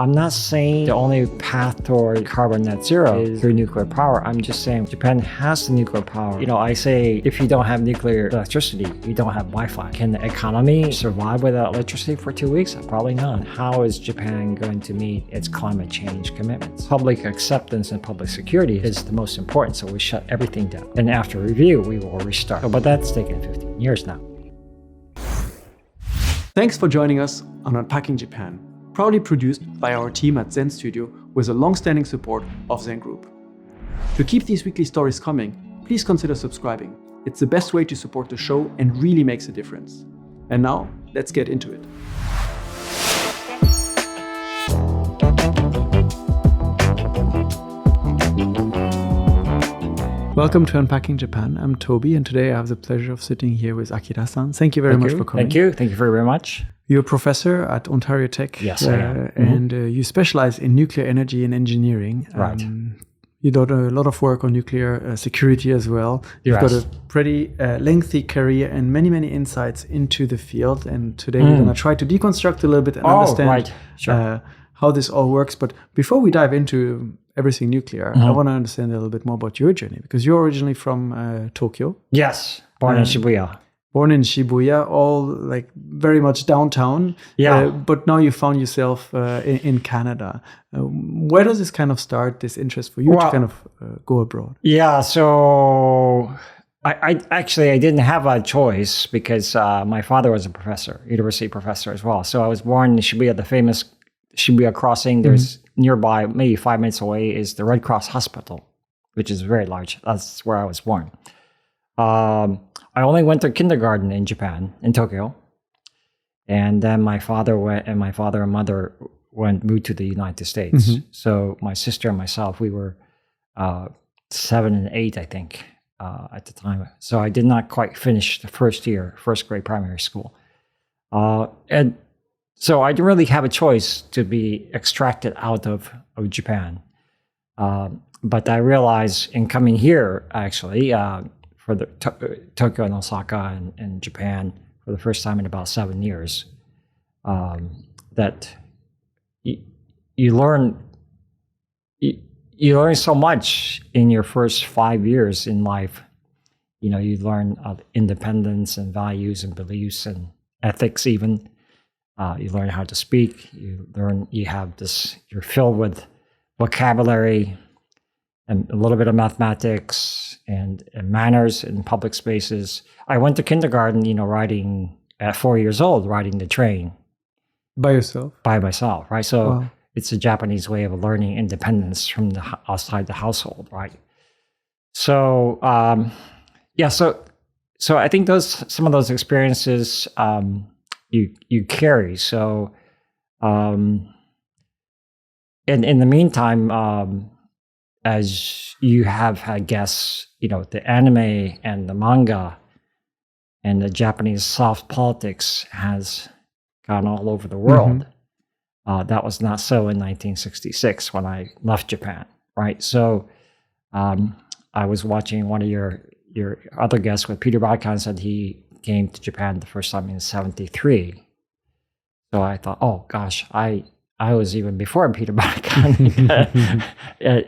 I'm not saying the only path toward carbon net zero is through nuclear power. I'm just saying Japan has the nuclear power. I say if you don't have nuclear electricity, you don't have Wi-Fi. Can the economy survive without electricity for 2 weeks? Probably not. How is Japan going to meet its climate change commitments? Public acceptance and public security is the most important, so we shut everything down. And after review, we will restart. But that's taken 15 years now. Thanks for joining us on Unpacking Japan, proudly produced by our team at Zen Studio with the long-standing support of Zen Group. To keep these weekly stories coming, please consider subscribing. It's the best way to support the show and really makes a difference. And now, let's get into it. Welcome to Unpacking Japan. I'm Toby, and today I have the pleasure of sitting here with Akira-san. Thank you very much for coming. Thank you. Thank you very much. You're a professor at Ontario Tech. Yes, I am. And you specialize in nuclear energy and engineering. Right. You did a lot of work on nuclear security as well. You've got a pretty lengthy career and many, many insights into the field. And today we're going to try to deconstruct a little bit and understand how this all works. But before we dive into everything nuclear, I want to understand a little bit more about your journey, because you're originally from Tokyo. Yes, born in Shibuya. Born in Shibuya, all like very much downtown. Yeah. But now you found yourself in Canada. Where does this kind of start, this interest for you to kind of go abroad? Yeah, so I didn't have a choice because my father was a professor, university professor as well. So I was born in Shibuya, the famous Shibuya crossing. There's nearby, maybe 5 minutes away, is the Red Cross Hospital, which is very large. That's where I was born. I only went to kindergarten in Japan, in Tokyo. And then my father and mother moved to the United States. So my sister and myself, we were 7 and 8, I think, at the time. So I did not quite finish the first grade primary school. And so I didn't really have a choice to be extracted out of Japan. But I realized in coming here, actually, for the Tokyo and Osaka and Japan for the first time in about 7 years, that you learn so much in your first 5 years in life. You learn independence and values and beliefs and ethics even. You learn how to speak. You're filled with vocabulary and a little bit of mathematics and manners in public spaces. I went to kindergarten, riding at 4 years old, riding the train. By yourself? By myself, right? So It's a Japanese way of learning independence from outside the household, right? So, So I think some of those experiences you carry. So, in the meantime, as you have had guests, the anime and the manga and the Japanese soft politics has gone all over the world. That was not so in 1966 when I left Japan, right? So I was watching one of your other guests with Peter Badkan said he came to Japan the first time in 1973. So I thought, oh gosh, I was even before Peter Badkan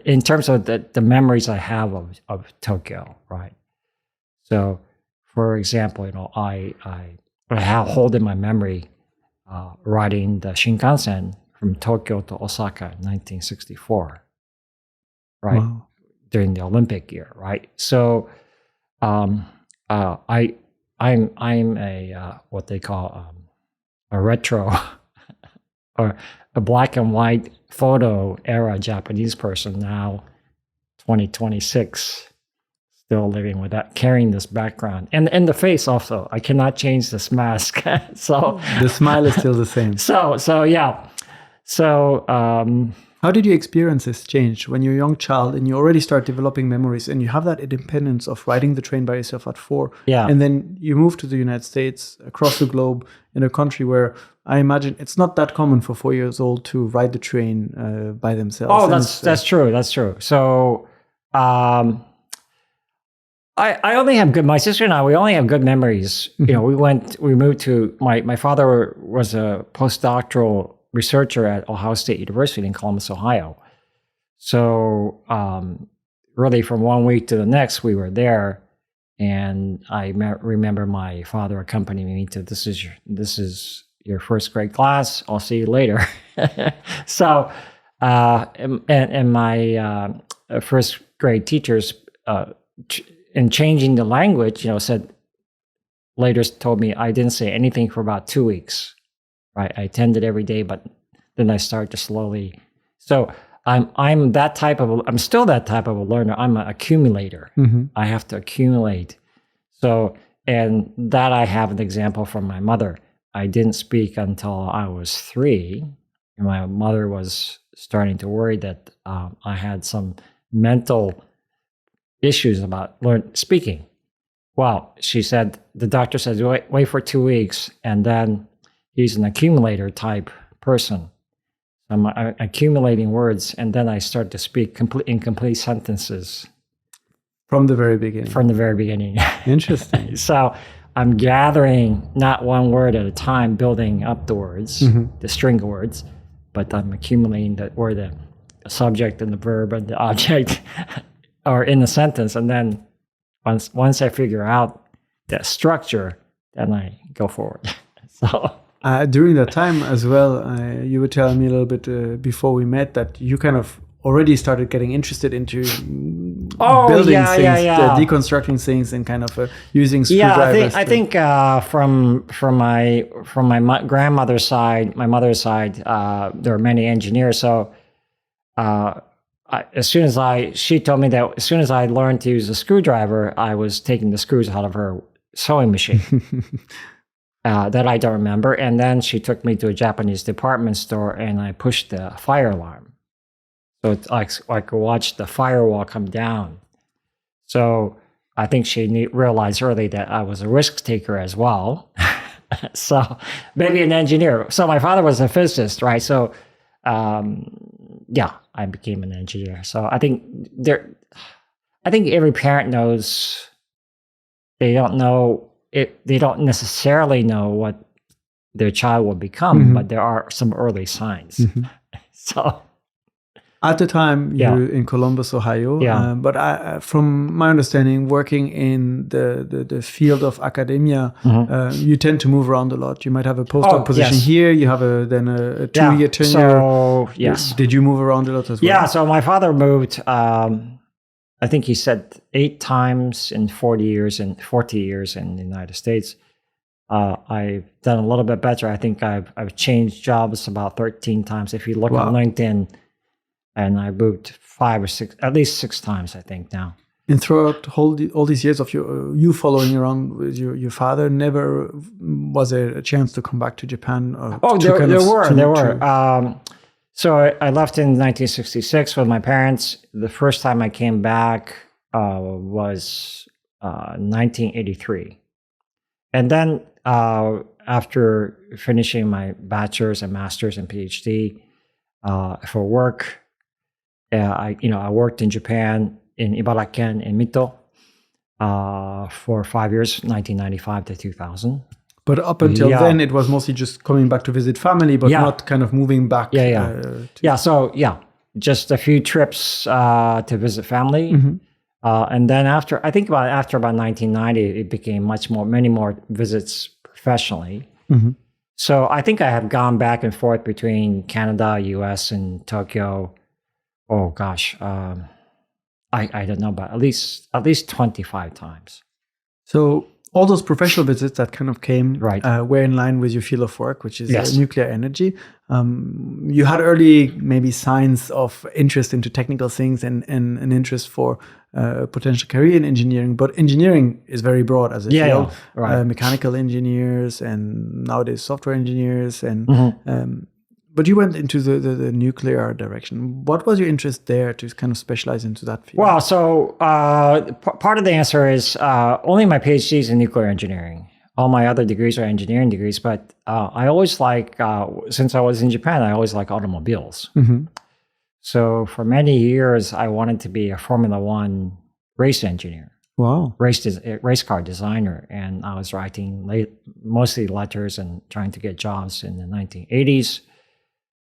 in terms of the memories I have of Tokyo, right? So, for example, I hold in my memory riding the Shinkansen from Tokyo to Osaka in 1964, right? Wow. During the Olympic year, right? So, I'm a what they call a retro or a black and white photo era Japanese person now, 2026, still living with that, carrying this background. And the face also, I cannot change this mask. So the smile is still the same. So yeah. So how did you experience this change when you're a young child and you already start developing memories and you have that independence of riding the train by yourself at 4? Yeah. And then you move to the United States, across the globe, in a country where I imagine it's not that common for 4 years old to ride the train by themselves. Oh, that's true. That's true. So I only have my sister and I, we only have good memories. We moved to, my father was a postdoctoral researcher at Ohio State University in Columbus, Ohio. So really from one week to the next, we were there. And I remember my father accompanying me to, this is your first grade class. I'll see you later. So, and my first grade teachers, in changing the language, later told me I didn't say anything for about 2 weeks. Right, I attended every day, but then I started to slowly. So I'm still that type of a learner. I'm an accumulator. Mm-hmm. I have to accumulate. So, and that I have an example from my mother. I didn't speak until I was 3. And my mother was starting to worry that I had some mental issues about speaking. Well, she said, the doctor said, wait for 2 weeks. And then he's an accumulator type person. I'm accumulating words, and then I start to speak incomplete sentences. From the very beginning. From the very beginning. Interesting. So I'm gathering not one word at a time, building up the words, the string of words, but I'm accumulating the subject and the verb and the object are in the sentence. And then once I figure out the structure, then I go forward. So... during that time as well, you were telling me a little bit before we met that you kind of already started getting interested into building things, deconstructing things, and kind of using screwdrivers. I think from my grandmother's side, my mother's side, there are many engineers. So she told me that as soon as I learned to use a screwdriver, I was taking the screws out of her sewing machine. That I don't remember. And then she took me to a Japanese department store and I pushed the fire alarm. So it's like I could watch the firewall come down. So I think she realized early that I was a risk taker as well. So maybe an engineer. So my father was a physicist, right? So I became an engineer. So I think every parent knows they don't necessarily know what their child will become, but there are some early signs. So, at the time, you're in Columbus, Ohio. But from my understanding, working in the field of academia, you tend to move around a lot. You might have a postdoc position here. You have a 2-year tenure. So yes, did you move around a lot as well? Yeah. So my father moved. I think he said 8 times in 40 years in the United States. I've done a little bit better. I think I've changed jobs about 13 times. If you look on LinkedIn, and I moved 5 or 6, at least 6 times, I think now. And throughout all these years of you following around with your father, never was there a chance to come back to Japan? There were. So I left in 1966 with my parents. The first time I came back was 1983. And then after finishing my bachelor's and master's and PhD for work, I worked in Japan, in Ibaraken, in Mito, for 5 years, 1995 to 2000. But up until then, it was mostly just coming back to visit family, but not kind of moving back. So just a few trips to visit family. And then after about 1990, it became many more visits professionally. So I think I have gone back and forth between Canada, US, and Tokyo. Oh gosh, I don't know, but at least 25 times. So all those professional visits that kind of came were in line with your field of work, which is nuclear energy. You had early maybe signs of interest into technical things and an interest for potential career in engineering, but engineering is very broad as a field. Mechanical engineers and nowadays software engineers but you went into the nuclear direction. What was your interest there to kind of specialize into that field? Well, so part of the answer is only my PhD is in nuclear engineering. All my other degrees are engineering degrees, but I always since I was in Japan, I always like automobiles. So for many years, I wanted to be a Formula One race engineer. Wow. Race car designer. And I was writing mostly letters and trying to get jobs in the 1980s.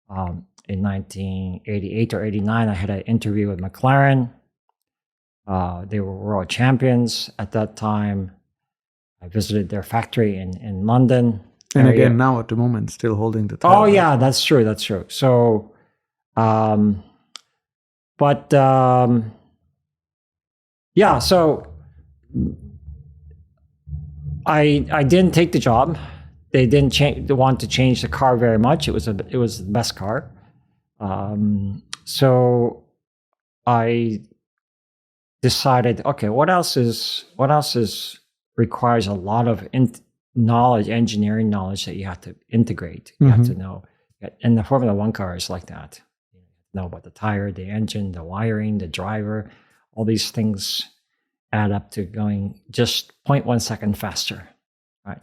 In 1988 or 89, I had an interview with McLaren. They were world champions at that time. I visited their factory in London. And again, now at the moment, still holding the title. Oh, yeah, that's true. That's true. So, yeah, so I didn't take the job. They didn't want to change the car very much. It was the best car. So I decided, okay, what else requires a lot of knowledge, engineering knowledge that you have to integrate. You have to know. And the Formula One car is like that. You know about the tire, the engine, the wiring, the driver. All these things add up to going just 0.1 second faster, right?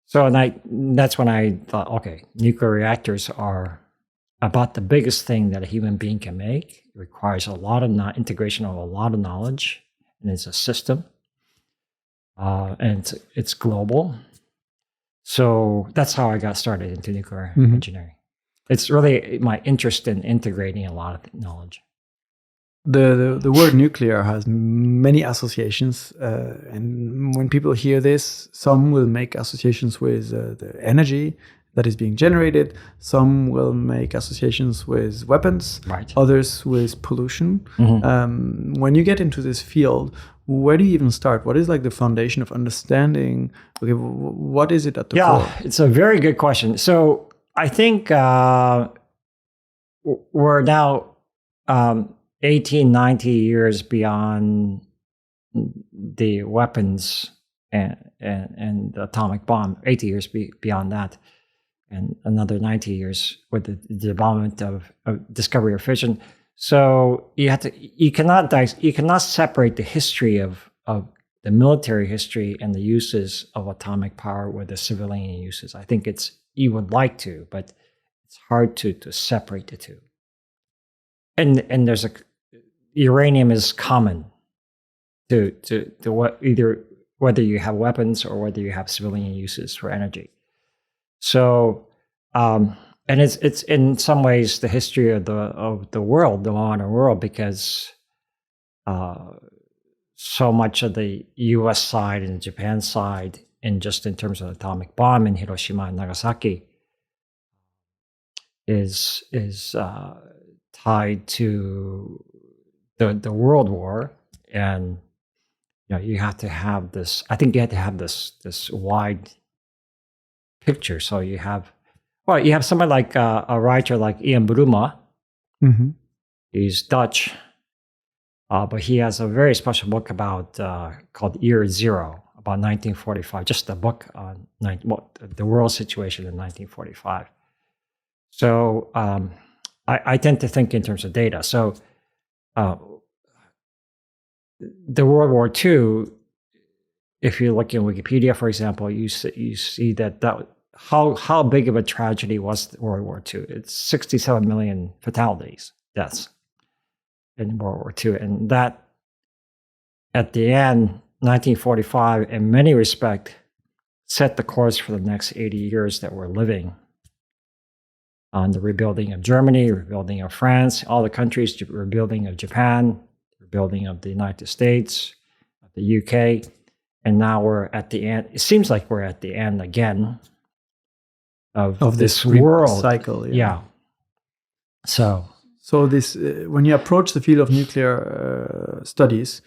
So that's when I thought, okay, nuclear reactors are about the biggest thing that a human being can make. It requires a lot of integration of a lot of knowledge, and it's a system, and it's global. So that's how I got started into nuclear engineering. It's really my interest in integrating a lot of knowledge. The word nuclear has many associations, and when people hear this, some will make associations with the energy that is being generated. Some will make associations with weapons, right. Others with pollution. When you get into this field, where do you even start? What is like the foundation of understanding? Okay, what is it at the core? Yeah, it's a very good question. So I think we're now 18, 90 years beyond the weapons and the atomic bomb, 80 years beyond that, and another 90 years with the development of discovery of fission. So you cannot separate the history of the military history and the uses of atomic power with the civilian uses. I think you would like to, but it's hard to separate the two. And there's uranium is common to whether you have weapons or whether you have civilian uses for energy. So, and it's in some ways the history of the world, the modern world, because so much of the U.S. side and the Japan side, and just in terms of the atomic bomb in Hiroshima and Nagasaki, is tied to the World War. And you have to have this. I think you have to have this wide picture. So you have someone like a writer like Ian Bruma. He's Dutch, but he has a very special book called Year Zero, about 1945. Just a book on the world situation in 1945. So I tend to think in terms of data. So the World War II, if you look in Wikipedia, for example, you see that how big of a tragedy was World War II. It's 67 million deaths in World War II. And that, at the end, 1945, in many respects, set the course for the next 80 years that we're living. On the rebuilding of Germany, rebuilding of France, all the countries, rebuilding of Japan, rebuilding of the United States, of the UK. And now we're at the end. It seems like we're at the end again of this world cycle. Yeah. So this, when you approach the field of nuclear studies,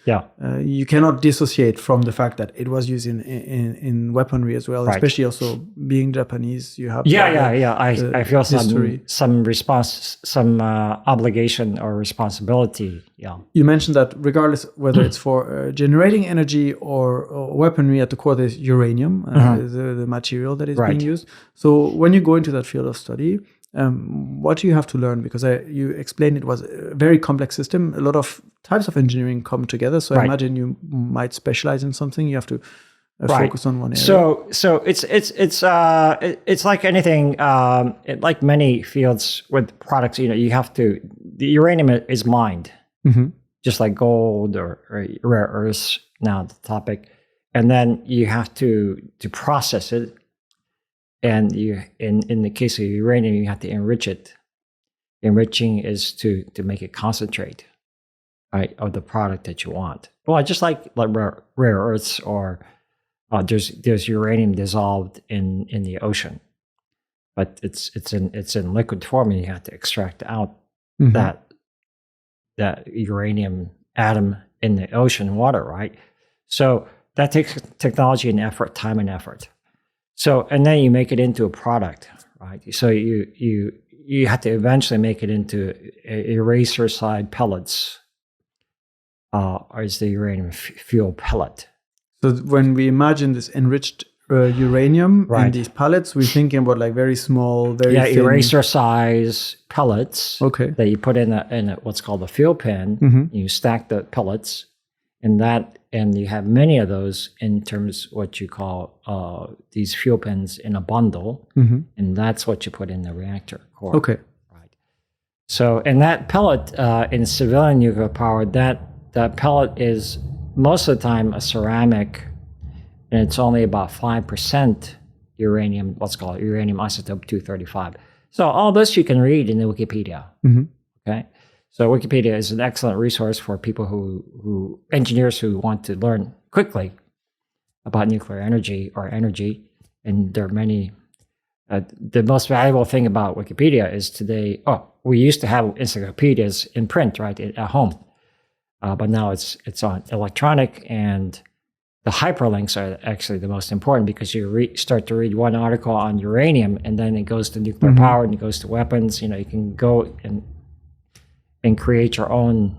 you cannot dissociate from the fact that it was used in weaponry as well. Right. Especially also being Japanese, you have I feel some response, some obligation or responsibility. Yeah. You mentioned that regardless whether it's for generating energy or weaponry, at the core there's uranium, the material that is being used. So when you go into that field of study, what do you have to learn? Because you explained it was a very complex system. A lot of types of engineering come together. So I imagine you might specialize in something. You have to focus on one area. So it's like anything, like many fields with products. You have to. The uranium is mined, just like gold or rare earths. Now the topic, and then you have to process it. And in the case of uranium, you have to enrich it enriching is to make it concentrate, right, of the product that you want. Well, just like rare earths, or there's uranium dissolved in the ocean, but it's in liquid form, and you have to extract out that uranium atom in the ocean water, right? So that takes technology and effort, time and effort. So, and then you make it into a product, right? So you have to eventually make it into eraser side pellets, or is the uranium fuel pellet. So when we imagine this enriched uranium in these pellets, we're thinking about like very small, very thin... eraser size pellets that you put in what's called a fuel pen. You stack the pellets, and you have many of those in terms of what you call these fuel pens in a bundle, and that's what you put in the reactor core. Okay. Right. So, and that pellet in civilian nuclear power, that pellet is most of the time a ceramic, and it's only about 5% uranium, what's called uranium isotope 235. So all this you can read in the Wikipedia. Okay. So Wikipedia is an excellent resource for people engineers who want to learn quickly about nuclear energy or energy. And there are many, the most valuable thing about Wikipedia is today, we used to have encyclopedias in print, right, at home. But now it's on electronic, and the hyperlinks are actually the most important, because you start to read one article on uranium, and then it goes to nuclear power, and it goes to weapons. You can go and create your own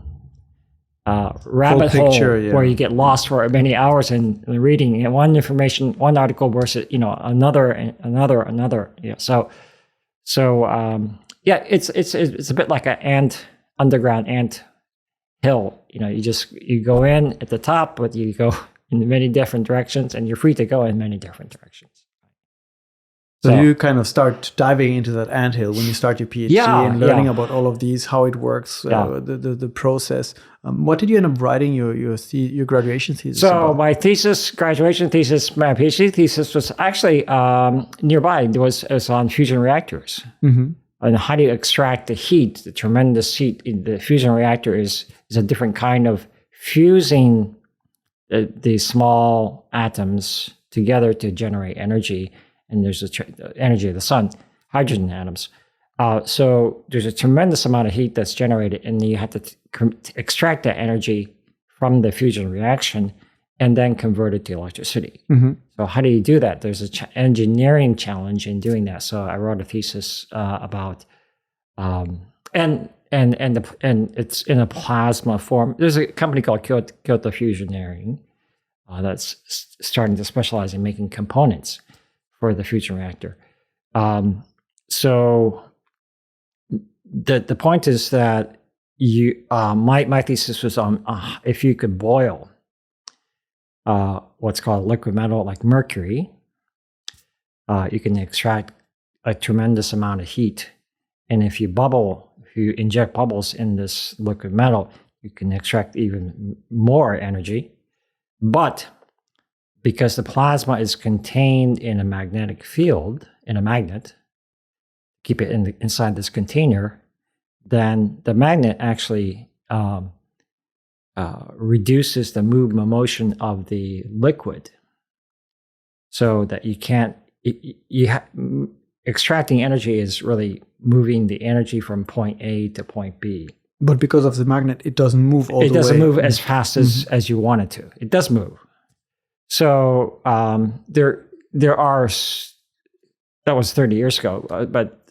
rabbit hole where you get lost for many hours in reading one article versus another. It's a bit like an underground ant hill. You go in at the top, but you go in many different directions, and you're free to go in many different directions. So you kind of start diving into that anthill when you start your PhD and learning about all of these, how it works, the process. What did you end up writing your graduation thesis about? My graduation thesis, my PhD thesis was actually nearby. It was on fusion reactors. And how do you extract the heat, the tremendous heat in the fusion reactor is a different kind of fusing the small atoms together to generate energy. And there's the energy of the sun, hydrogen atoms. So there's a tremendous amount of heat that's generated, and you have to extract that energy from the fusion reaction and then convert it to electricity. So how do you do that? There's an engineering challenge in doing that. So I wrote a thesis about, and it's in a plasma form. There's a company called Kyoto Fusioneering that's starting to specialize in making components for the fusion reactor. So the point is that my thesis was on if you could boil what's called liquid metal like mercury, you can extract a tremendous amount of heat. And if you inject bubbles in this liquid metal, you can extract even more energy. But because the plasma is contained in a magnetic field, in a magnet, keep it inside this container, then the magnet actually reduces the motion of the liquid, so that you can't. Extracting energy is really moving the energy from point A to point B. But because of the magnet, it doesn't move all the way. It doesn't move as fast as you want it to. It does move. So there are, that was 30 years ago, but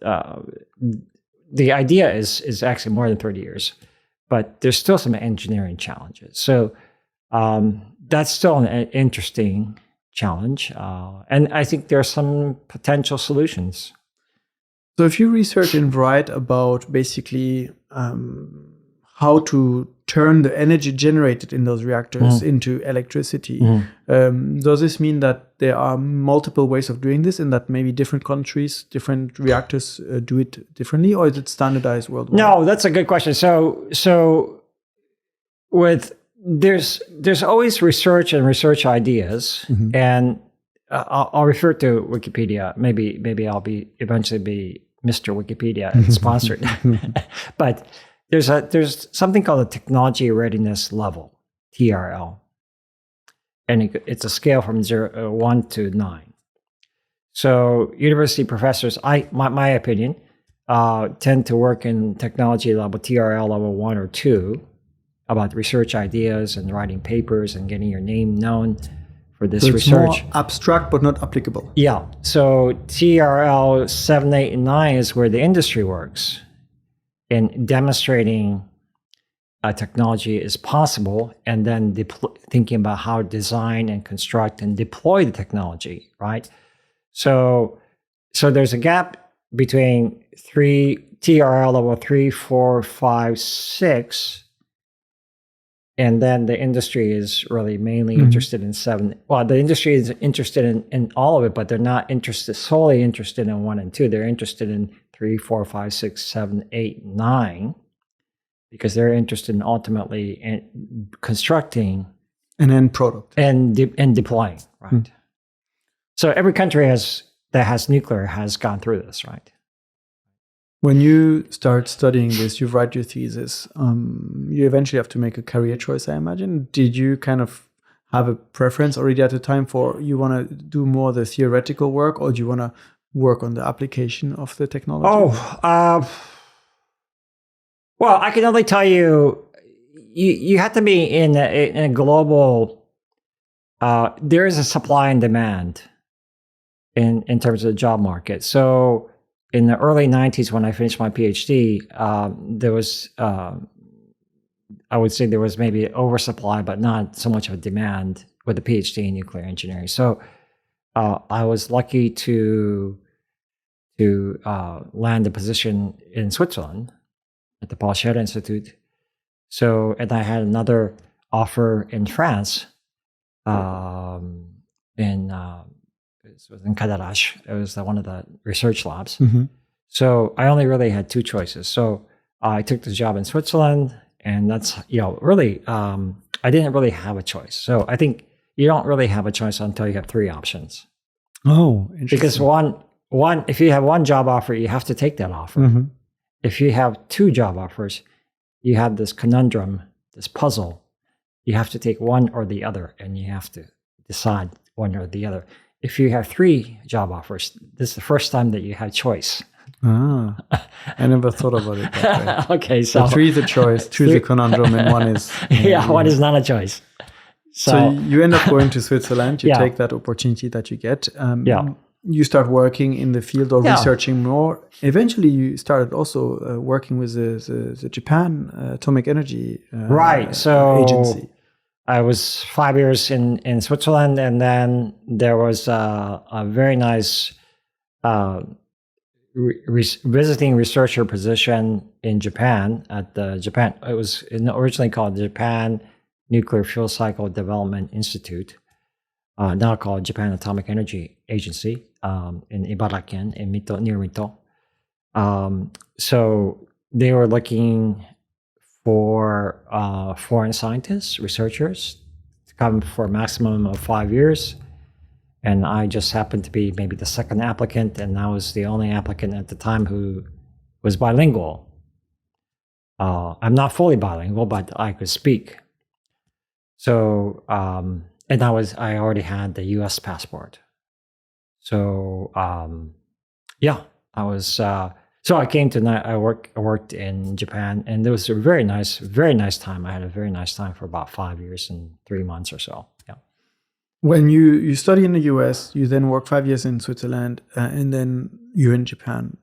the idea is actually more than 30 years, but there's still some engineering challenges. So that's still an interesting challenge, and I think there are some potential solutions. So if you research and write about basically how to turn the energy generated in those reactors into electricity, does this mean that there are multiple ways of doing this, and that maybe different countries, different reactors do it differently, or is it standardized worldwide? No, that's a good question. So there's always research and research ideas, and I'll refer to Wikipedia. Maybe I'll eventually be Mr. Wikipedia and sponsored. But there's something called a technology readiness level, TRL. And it's a scale from 1 to 9. So university professors, my opinion, tend to work in technology level, TRL level 1 or 2, about research ideas and writing papers and getting your name known for this research. More abstract but not applicable. Yeah. So TRL 7, 8, and 9 is where the industry works in demonstrating technology is possible, and then thinking about how to design and construct and deploy the technology, right? So there's a gap between TRL level 3, 4, 5, 6, and then the industry is really mainly interested in 7. Well, the industry is interested in all of it, but they're not solely interested in 1 and 2. They're interested in 3, 4, 5, 6, 7, 8, 9. Because they're interested in ultimately in constructing an end product and deploying, right? So every country that has nuclear has gone through this, right? When you start studying this, you write your thesis. You eventually have to make a career choice, I imagine. Did you kind of have a preference already at the time for you want to do more the theoretical work, or do you want to work on the application of the technology? Well, I can only tell you, you have to be in a global. There is a supply and demand in terms of the job market. So in the early 90s, when I finished my PhD, there was, I would say there was maybe oversupply, but not so much of a demand with a PhD in nuclear engineering. So I was lucky to land a position in Switzerland at the Paul Scherrer Institute. So, and I had another offer in France, it was in Cadarache. It was one of the research labs. So I only really had 2 choices. So I took the job in Switzerland, and that's, really, I didn't really have a choice. So I think you don't really have a choice until you have 3 options. Oh, interesting. Because one, if you have 1 job offer, you have to take that offer. If you have 2 job offers, you have this conundrum, this puzzle. You have to take one or the other, and you have to decide one or the other. If you have 3 job offers, this is the first time that you have choice. I never thought about it that way. Okay, so 3 is a choice, 2 is a conundrum, and 1 is... one is not a choice. So you end up going to Switzerland, you take that opportunity that you get. You start working in the field or researching more. Eventually, you started also working with the Japan Atomic Energy Agency. I was 5 years in Switzerland, and then there was a very nice visiting researcher position in Japan at the Japan. It was originally called the Japan Nuclear Fuel Cycle Development Institute, now called Japan Atomic Energy Agency, in Ibaraken, in Mito, near Mito. So they were looking for foreign scientists, researchers, to come for a maximum of 5 years. And I just happened to be maybe the second applicant, and I was the only applicant at the time who was bilingual. I'm not fully bilingual, but I could speak. So, and I already had the U.S. passport. So, I was. So I came to. I worked in Japan, and it was a very nice time. I had a very nice time for about 5 years and 3 months or so. Yeah. When you study in the US, you then work 5 years in Switzerland, and then you're in Japan,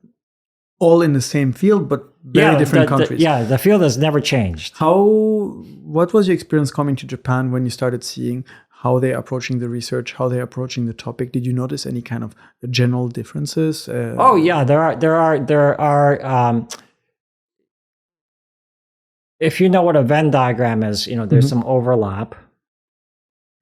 all in the same field, but very different countries. The field has never changed. What was your experience coming to Japan when you started seeing how they're approaching the research, how they're approaching the topic? Did you notice any kind of general differences? There are. If you know what a Venn diagram is, there's some overlap.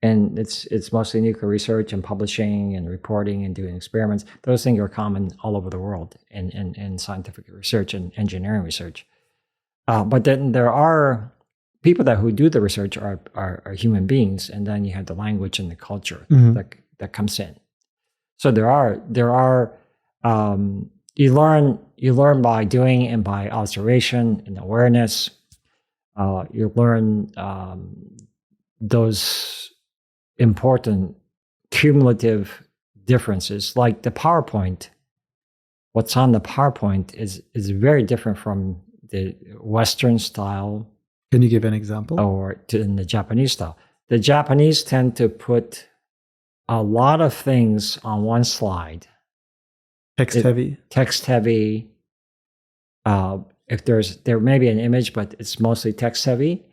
And it's mostly nuclear research and publishing and reporting and doing experiments. Those things are common all over the world in scientific research and engineering research. But then there are people who do the research are human beings, and then you have the language and the culture that comes in. So there are you learn you learn by doing and by observation and awareness. You learn those important cumulative differences, like the PowerPoint. What's on the PowerPoint is very different from the Western style. Can you give an example? Or in the Japanese style. The Japanese tend to put a lot of things on one slide. Text heavy. If there may be an image, but it's mostly text heavy.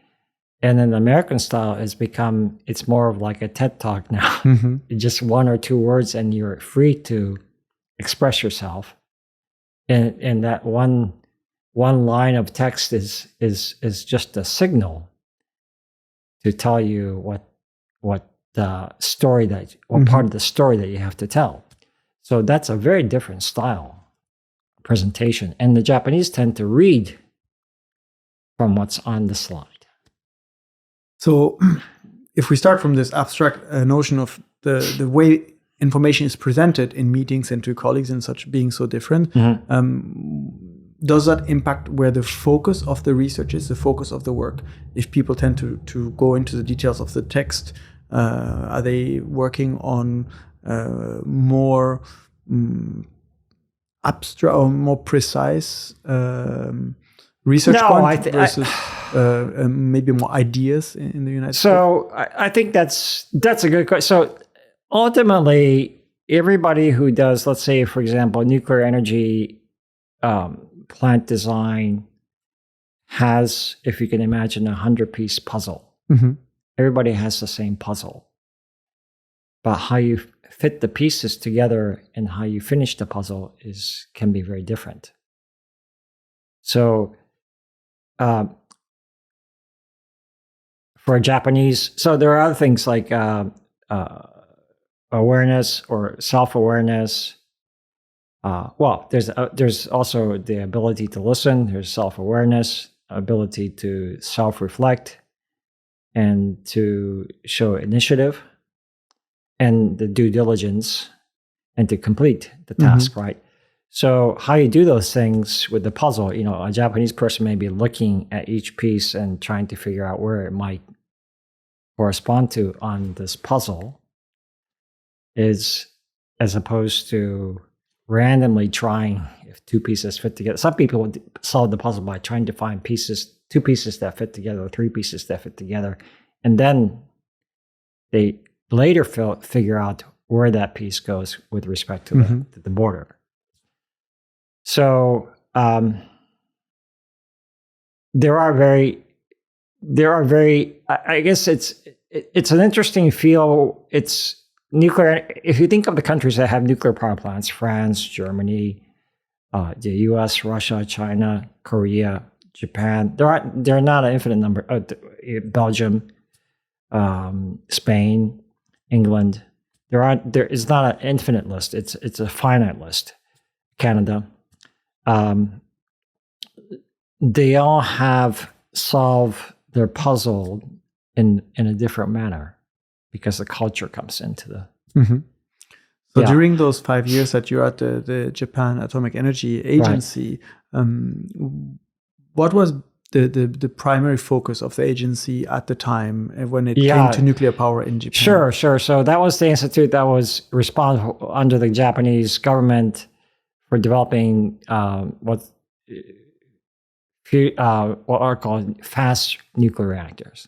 And then the American style has become, it's more of like a TED Talk now. Mm-hmm. Just one or two words and you're free to express yourself. And that one line of text is just a signal to tell you what the story that, or part of the story that you have to tell. So that's a very different style presentation. And the Japanese tend to read from what's on the slide. So if we start from this abstract notion of the way information is presented in meetings and to colleagues and such being so different, does that impact where the focus of the research is, the focus of the work? If people tend to go into the details of the text, are they working on more abstract or more precise research versus maybe more ideas in the United States? So I think that's a good question. So ultimately, everybody who does, let's say, for example, nuclear energy plant design has, if you can imagine, 100-piece puzzle. Mm-hmm. Everybody has the same puzzle. But how you fit the pieces together and how you finish the puzzle can be very different. So for a Japanese, so there are other things like awareness or self-awareness. Well, there's also the ability to listen. There's self-awareness, ability to self-reflect, and to show initiative, and the due diligence, and to complete the task, right? So how you do those things with the puzzle, a Japanese person may be looking at each piece and trying to figure out where it might correspond to on this puzzle, is as opposed to randomly trying if two pieces fit together. Some people would solve the puzzle by trying to find two pieces that fit together, or three pieces that fit together, and then they later figure out where that piece goes with respect to the border. So there are very. I guess it's an interesting field. It's nuclear. If you think of the countries that have nuclear power plants, France, Germany, the U.S., Russia, China, Korea, Japan. There are not an infinite number. Belgium, Spain, England. There is not an infinite list. It's a finite list. Canada. They all have solved their puzzle in a different manner because the culture comes into the. So during those 5 years that you're at the Japan Atomic Energy Agency, what was the primary focus of the agency at the time when it came to nuclear power in Japan? Sure. So that was the institute that was responsible under the Japanese government for developing what are called fast nuclear reactors.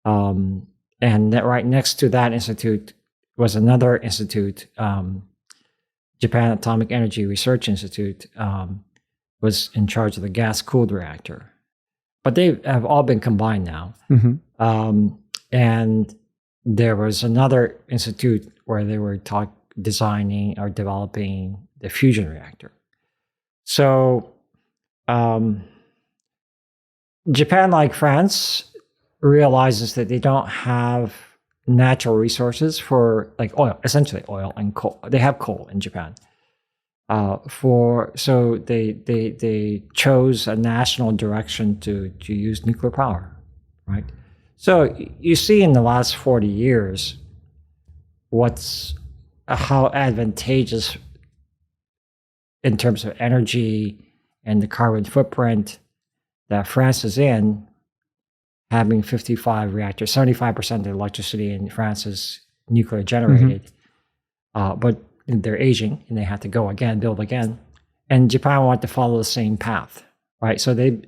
And that right next to that institute was another institute, Japan Atomic Energy Research Institute, was in charge of the gas-cooled reactor. But they have all been combined now. And there was another institute where they were designing or developing the fusion reactor. So Japan, like France, realizes that they don't have natural resources for like oil, essentially oil and coal. They have coal in Japan. So they chose a national direction to use nuclear power, right? So you see in the last 40 years how advantageous in terms of energy and the carbon footprint that France is in, having 55 reactors, 75% of the electricity in France is nuclear generated, but they're aging and they have to go again, build again. And Japan wanted to follow the same path, right? So the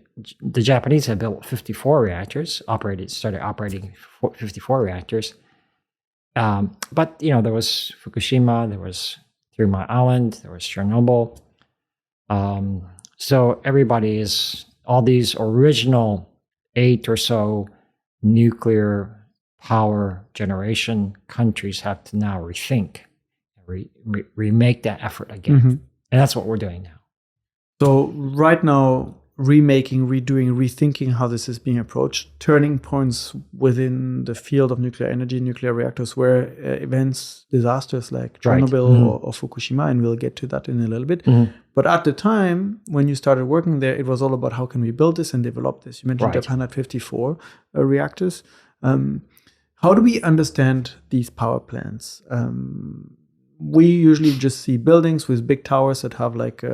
Japanese had built 54 reactors, started operating 54 reactors. But, there was Fukushima, there was 3 Mile Island, there was Chernobyl. So all these original 8 or so nuclear power generation countries have to now rethink, remake that effort again. And that's what we're doing now. So right now, remaking, redoing, rethinking how this is being approached, turning points within the field of nuclear energy, nuclear reactors, where events, disasters like Chernobyl or Fukushima, and we'll get to that in a little bit. But at the time, when you started working there, it was all about how can we build this and develop this. You mentioned Japan had 54 reactors. How do we understand these power plants? We usually just see buildings with big towers that have like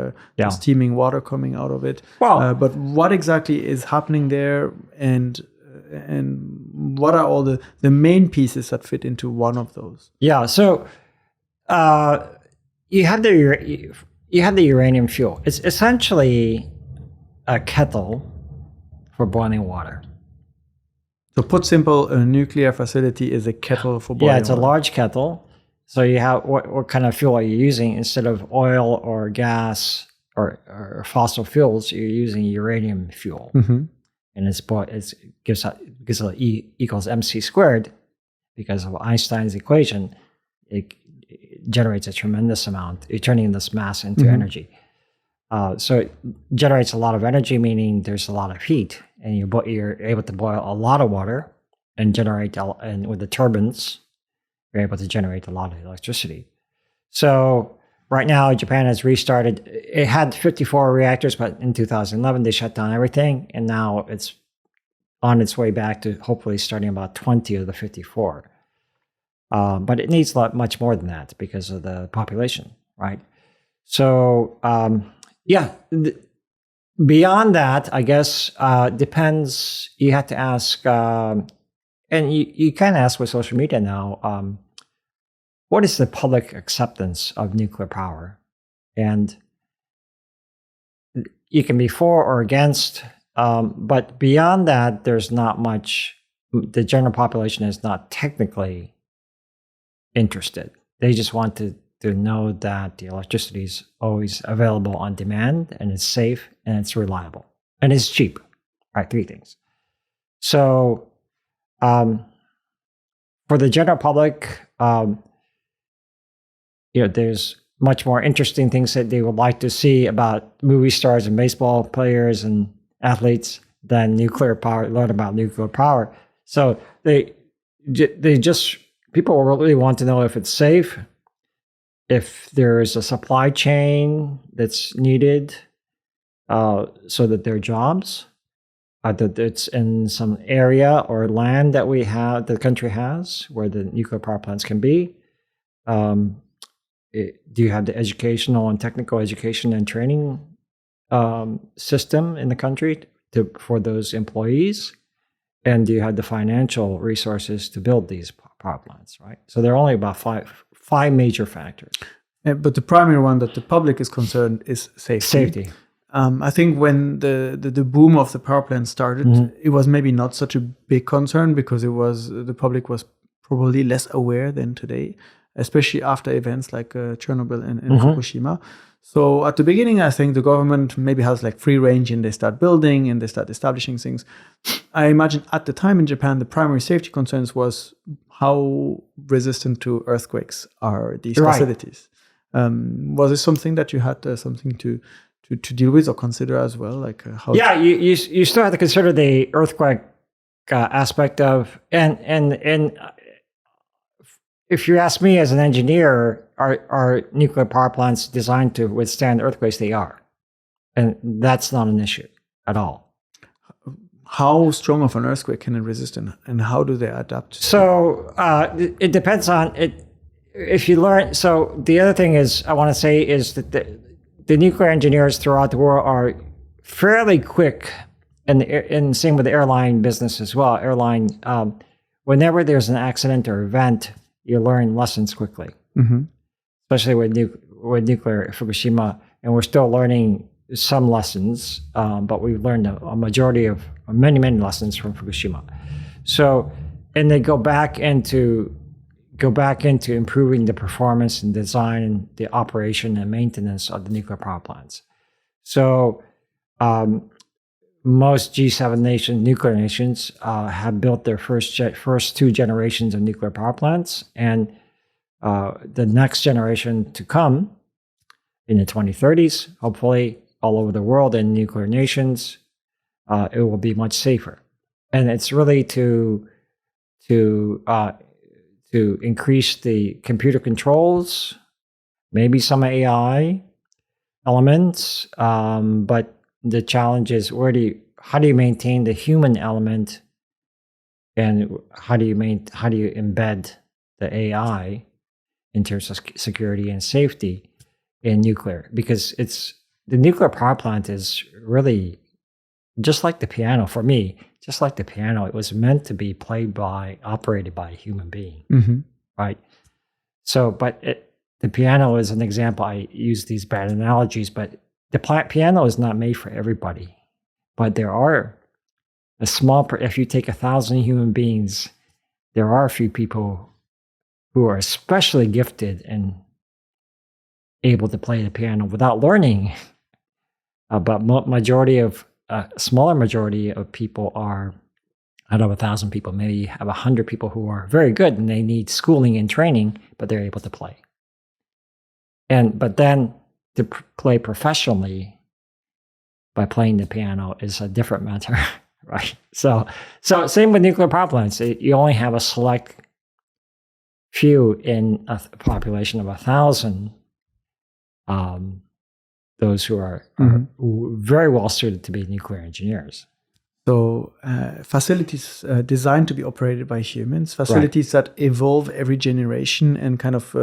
steaming water coming out of it. But what exactly is happening there, and what are all the main pieces that fit into one of those? Yeah, so you have the uranium fuel. It's essentially a kettle for boiling water. So put simple, a nuclear facility is a kettle for boiling water. Yeah, it's a large kettle. So you have what kind of fuel are you using? Instead of oil or gas or fossil fuels, you're using uranium fuel, and it gives E equals mc squared because of Einstein's equation. It generates a tremendous amount. You're turning this mass into energy. So it generates a lot of energy, meaning there's a lot of heat, and you're able to boil a lot of water and generate. And with the turbines, you're able to generate a lot of electricity. So right now, Japan has restarted. It had 54 reactors, but in 2011, they shut down everything. And now it's on its way back to hopefully starting about 20 of the 54. But it needs much more than that because of the population, right? So, beyond that, I guess, depends. You have to ask, and you can ask with social media now, what is the public acceptance of nuclear power? And you can be for or against, but beyond that, there's not much. The general population is not technically interested. They just want to know that the electricity is always available on demand, and it's safe, and it's reliable, and it's cheap. Right, 3 things. So, for the general public, there's much more interesting things that they would like to see about movie stars and baseball players and athletes than nuclear power. Learn about nuclear power. So people really want to know if it's safe, if there is a supply chain that's needed, so that there are jobs, that it's in some area or land that the country has where the nuclear power plants can be. Do you have the educational and technical education and training system in the country for those employees? And do you have the financial resources to build these power plants, right? So there are only about five major factors. But the primary one that the public is concerned is safety. I think when the boom of the power plant started, it was maybe not such a big concern because the public was probably less aware than today, especially after events like Chernobyl and Fukushima. So at the beginning, I think the government maybe has like free range and they start building and they start establishing things. I imagine at the time in Japan, the primary safety concerns was how resistant to earthquakes are these facilities. Was this something that you had something to deal with or consider as well? Like how? Yeah, you still have to consider the earthquake aspect of and if you ask me as an engineer, are nuclear power plants designed to withstand earthquakes? They are, and that's not an issue at all. How strong of an earthquake can it resist, and how do they adapt? So it depends on it. If you learn, so the other thing is I want to say is that the nuclear engineers throughout the world are fairly quick, and same with the airline business as well. Whenever there's an accident or event, you learn lessons quickly, especially with nuclear Fukushima. And we're still learning some lessons, but we've learned a majority of many lessons from Fukushima. So, and they go back into improving the performance and design and the operation and maintenance of the nuclear power plants. So most G7 nuclear nations have built their first two generations of nuclear power plants, and the next generation to come in the 2030s, hopefully all over the world in nuclear nations, it will be much safer. And it's really to increase the computer controls, maybe some AI elements, but the challenge is how do you maintain the human element, and how do you embed the AI in terms of security and safety in nuclear? Because the nuclear power plant is really just like the piano. For me, just like the piano, it was meant to be operated by a human being, right? So, but the piano is an example. I use these bad analogies, but the piano is not made for everybody. But there are if you take 1,000 human beings, there are a few people who are especially gifted and able to play the piano without learning. But a smaller majority of people are, out of 1,000 people, maybe you have 100 people who are very good and they need schooling and training, but they're able to play. But then to play professionally by playing the piano is a different matter, right? So same with nuclear power plants. You only have a select few in a population of 1,000. Those who are very well suited to be nuclear engineers. So facilities designed to be operated by humans, facilities that evolve every generation and kind of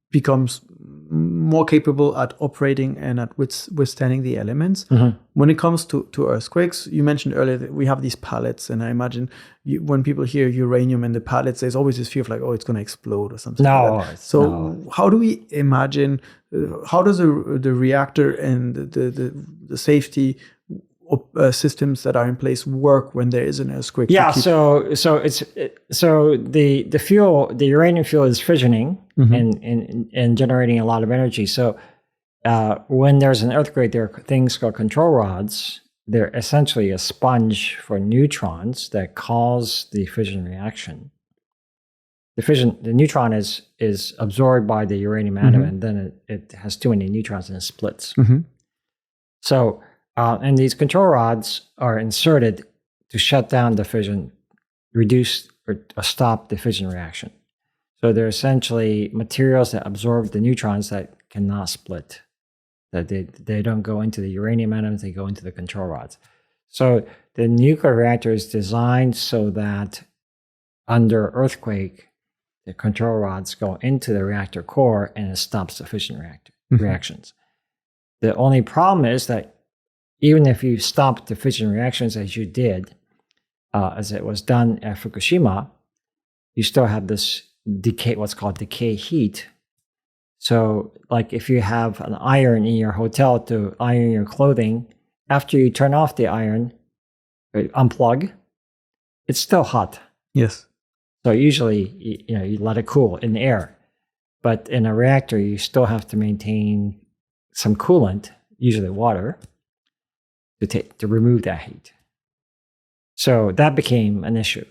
becomes more capable at operating and at withstanding the elements. When it comes to earthquakes, you mentioned earlier that we have these pallets, and I imagine when people hear uranium and the pallets, there's always this fear of like, oh, it's going to explode or something. How do we imagine? How does the reactor and the safety systems that are in place work when there is an earthquake? Yeah, so the fuel, the uranium fuel, is fissioning and generating a lot of energy. So when there's an earthquake, there are things called control rods. They're essentially a sponge for neutrons that cause the fission reaction. The neutron is absorbed by the uranium atom, and then it has too many neutrons and it splits. So, and these control rods are inserted to shut down the fission, reduce or stop the fission reaction. So they're essentially materials that absorb the neutrons that cannot split. That they don't go into the uranium atoms, they go into the control rods. So the nuclear reactor is designed so that under earthquake, the control rods go into the reactor core and it stops the fission reactions. The only problem is that even if you stop the fission reactions as you did, as it was done at Fukushima, you still have this decay, what's called decay heat. So like if you have an iron in your hotel to iron your clothing, after you turn off the iron, unplug, it's still hot. Yes. So usually, you let it cool in the air, but in a reactor, you still have to maintain some coolant, usually water, to remove that heat. So that became an issue,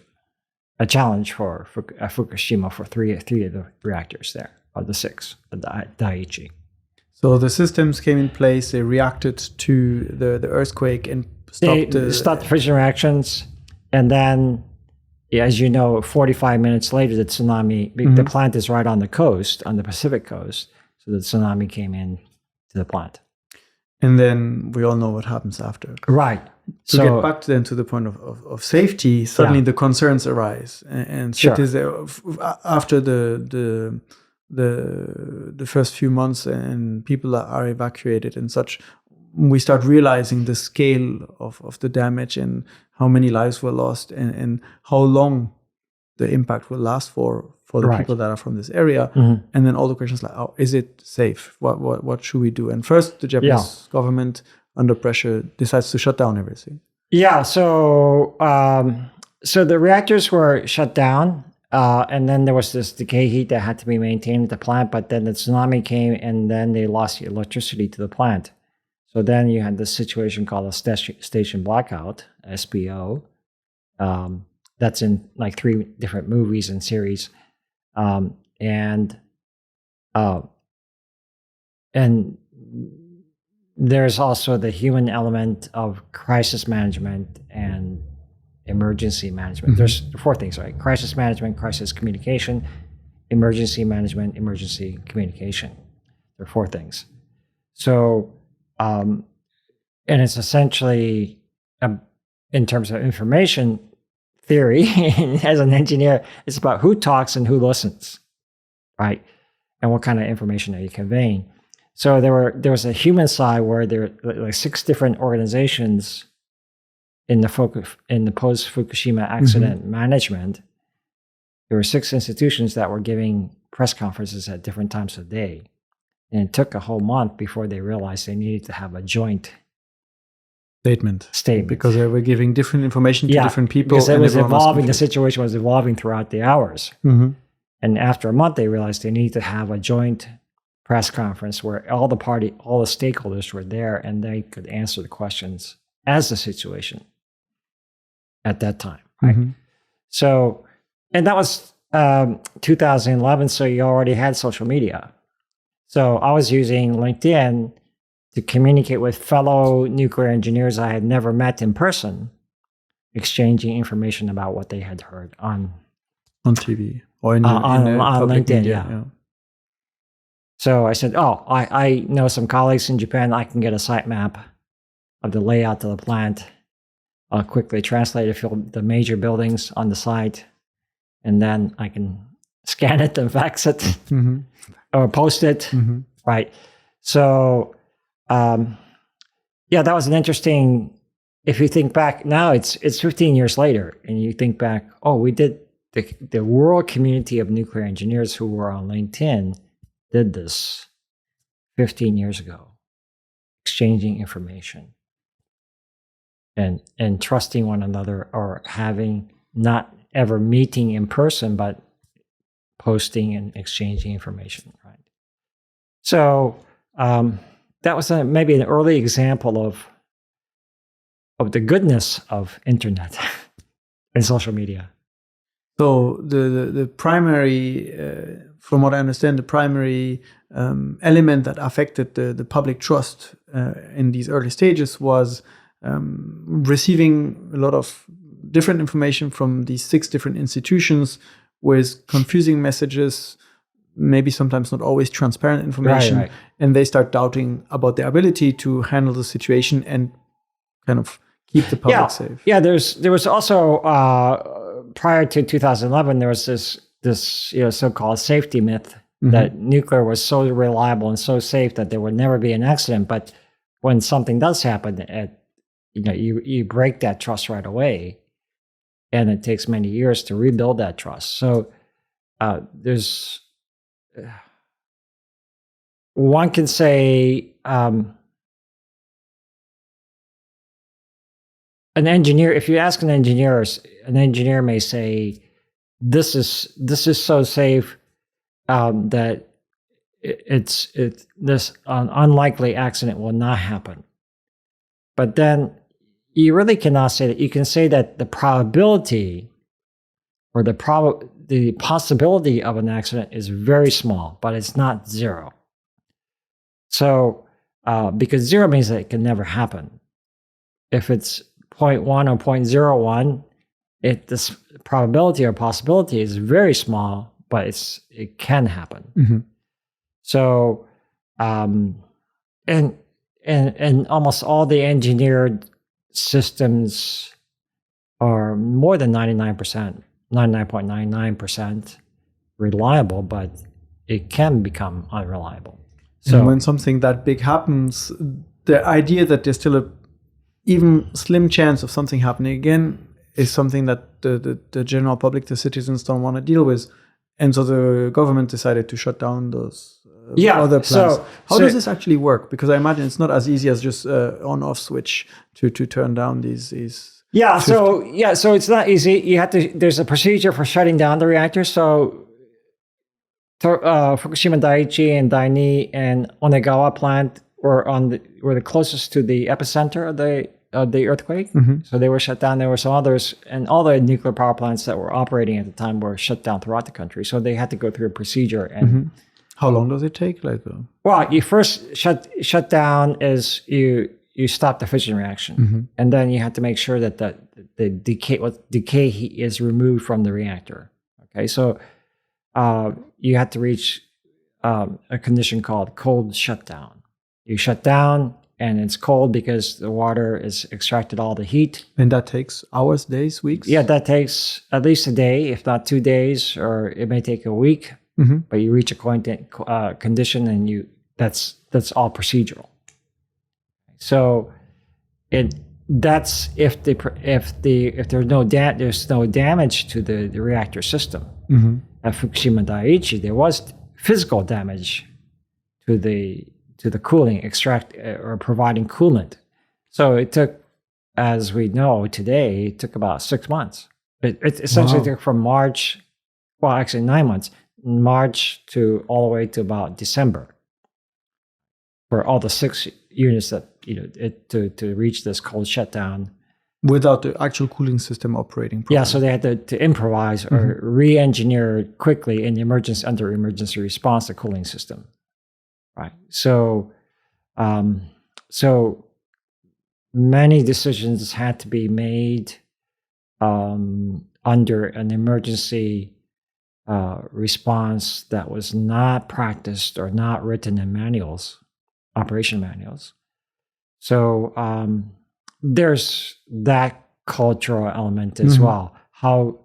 a challenge for Fukushima for three of the reactors there, or the 6, the Daiichi. So the systems came in place, they reacted to the earthquake and stopped the fission reactions, and then, as you know, 45 minutes later, the tsunami, the plant is right on the coast, on the Pacific coast, so the tsunami came in to the plant. And then we all know what happens after. Right. To get back then to the point of safety, suddenly the concerns arise. And cities, after the the first few months and people are evacuated and such, we start realizing the scale of the damage and how many lives were lost and how long the impact will last for the people that are from this area. And then all the questions like, oh, is it safe? What should we do? And first, the Japanese government, under pressure, decides to shut down everything. Yeah, so the reactors were shut down. And then there was this decay heat that had to be maintained at the plant, but then the tsunami came and then they lost the electricity to the plant. So then you had this situation called a station blackout, SBO. That's in like 3 different movies and series. And there's also the human element of crisis management and emergency management. There's 4 things, right? Crisis management, crisis communication, emergency management, emergency communication. There are 4 things. So, and it's essentially, in terms of information theory, as an engineer, it's about who talks and who listens, right? And what kind of information are you conveying? So there was a human side where there were like 6 different organizations in the post-Fukushima accident management. There were 6 institutions that were giving press conferences at different times of day. And it took a whole month before they realized they needed to have a joint statement. Because they were giving different information to different people. Because it was evolving, the situation was evolving throughout the hours. And after a month, they realized they needed to have a joint press conference where all the stakeholders were there and they could answer the questions as the situation at that time, right? So, and that was 2011, so you already had social media. So I was using LinkedIn to communicate with fellow nuclear engineers I had never met in person, exchanging information about what they had heard on TV or on LinkedIn. Media, yeah. So I said, I know some colleagues in Japan. I can get a site map of the layout of the plant. I'll quickly translate it, fill the major buildings on the site, and then I can scan it and fax it or post it, right? So, that was an interesting. If you think back now, it's 15 years later, and you think back, we did the world community of nuclear engineers who were on LinkedIn did this 15 years ago, exchanging information and trusting one another, or having not ever meeting in person, but posting and exchanging information, right? So that was maybe an early example of the goodness of internet and social media. So the primary, from what I understand, the primary element that affected the public trust in these early stages was receiving a lot of different information from these 6 different institutions with confusing messages, maybe sometimes not always transparent information, right. And they start doubting about their ability to handle the situation and kind of keep the public safe. Yeah, there was also prior to 2011, there was this so-called safety myth that nuclear was so reliable and so safe that there would never be an accident. But when something does happen, you break that trust right away, and it takes many years to rebuild that trust. So there's one can say an engineer. If you ask an engineer may say, "This is so safe that this unlikely accident will not happen." But then you really cannot say that. You can say that the probability or the possibility of an accident is very small, but it's not 0. So because 0 means that it can never happen. If it's 0.1 or 0.01, this probability or possibility is very small, but it can happen. So and almost all the engineered systems are more than 99%, 99.99% reliable, but it can become unreliable. So and when something that big happens, the idea that there's still a even slim chance of something happening again is something that the general public, the citizens, don't want to deal with. And so the government decided to shut down those other plants. How does this actually work? Because I imagine it's not as easy as just on-off switch to turn down these. Yeah, 50. So it's not easy. You have to. There's a procedure for shutting down the reactors. So Fukushima Daiichi and Daini and Onegawa plant were the closest to the epicenter of the earthquake. Mm-hmm. So they were shut down. There were some others, and all the nuclear power plants that were operating at the time were shut down throughout the country. So they had to go through a procedure. And how long does it take? Well, you first shut down is you stop the fission reaction, and then you have to make sure that the decay heat is removed from the reactor. Okay, so you have to reach a condition called cold shutdown. You shut down, and it's cold because the water is extracted all the heat. And that takes hours, days, weeks? Yeah, that takes at least a day, if not 2 days, or it may take a week. Mm-hmm. But you reach a condition, and that's all procedural. So that's if there's no damage to the reactor system. Mm-hmm. At Fukushima Daiichi, there was physical damage to the cooling or providing coolant. So it took, as we know today, it took about 6 months. It essentially took from March, well, actually 9 months, March to all the way to about December for all the 6 units that to reach this cold shutdown without the actual cooling system operating properly. Yeah, so they had to improvise or re-engineer quickly in under emergency response the cooling system. Right. So many decisions had to be made under an emergency response that was not practiced or not written in manuals, operation manuals. So there's that cultural element as well. How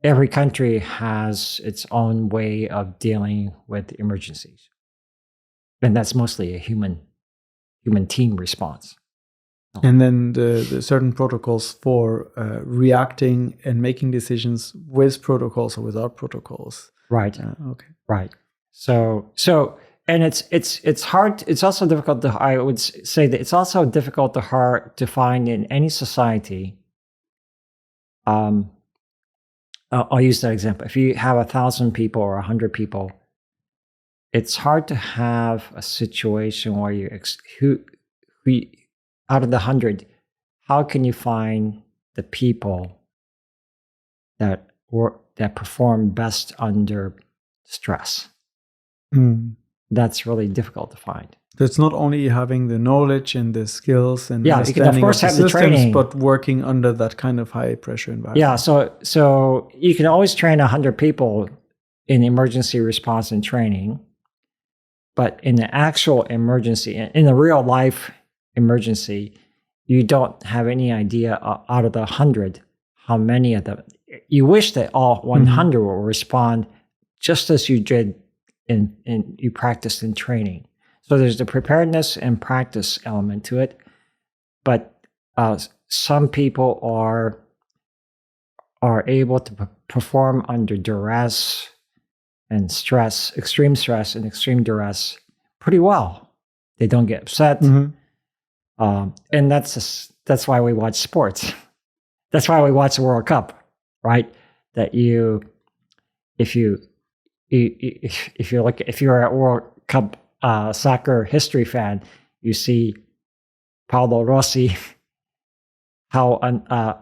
every country has its own way of dealing with emergencies. And that's mostly a human team response. And then the certain protocols for reacting and making decisions with protocols or without protocols. Right. Okay. Right. So and it's hard. It's also difficult to. I would say that it's also difficult to find in any society. I'll use that example. If you have 1,000 people or 100 people, it's hard to have a situation where who out of the 100, how can you find the people that perform best under stress? That's really difficult to find. It's not only having the knowledge and the skills and you can of course have the training, but working under that kind of high pressure environment. Yeah, so you can always train 100 people in emergency response and training, but in the actual emergency, in a real life emergency, you don't have any idea out of the 100 how many of them. You wish that all 100 will respond just as you did in you practiced in training. So there's the preparedness and practice element to it, but some people are able to perform under duress and stress, extreme stress and extreme duress pretty well. They don't get upset, and that's why we watch sports. That's why we watch the World Cup, right? That if you're a World Cup soccer history fan, you see Paolo Rossi, how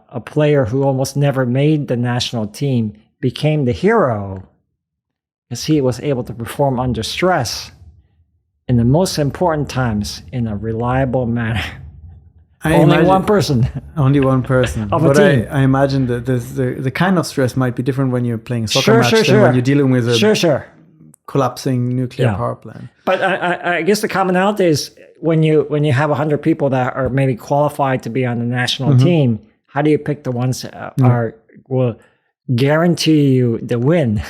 a player who almost never made the national team became the hero because he was able to perform under stress in the most important times in a reliable manner. Only one person. Only one person. But I imagine that the kind of stress might be different when you're playing a soccer match than when you're dealing with a collapsing nuclear power plant. But I guess the commonality is when you have 100 people that are maybe qualified to be on the national team, how do you pick the ones that will guarantee you the win?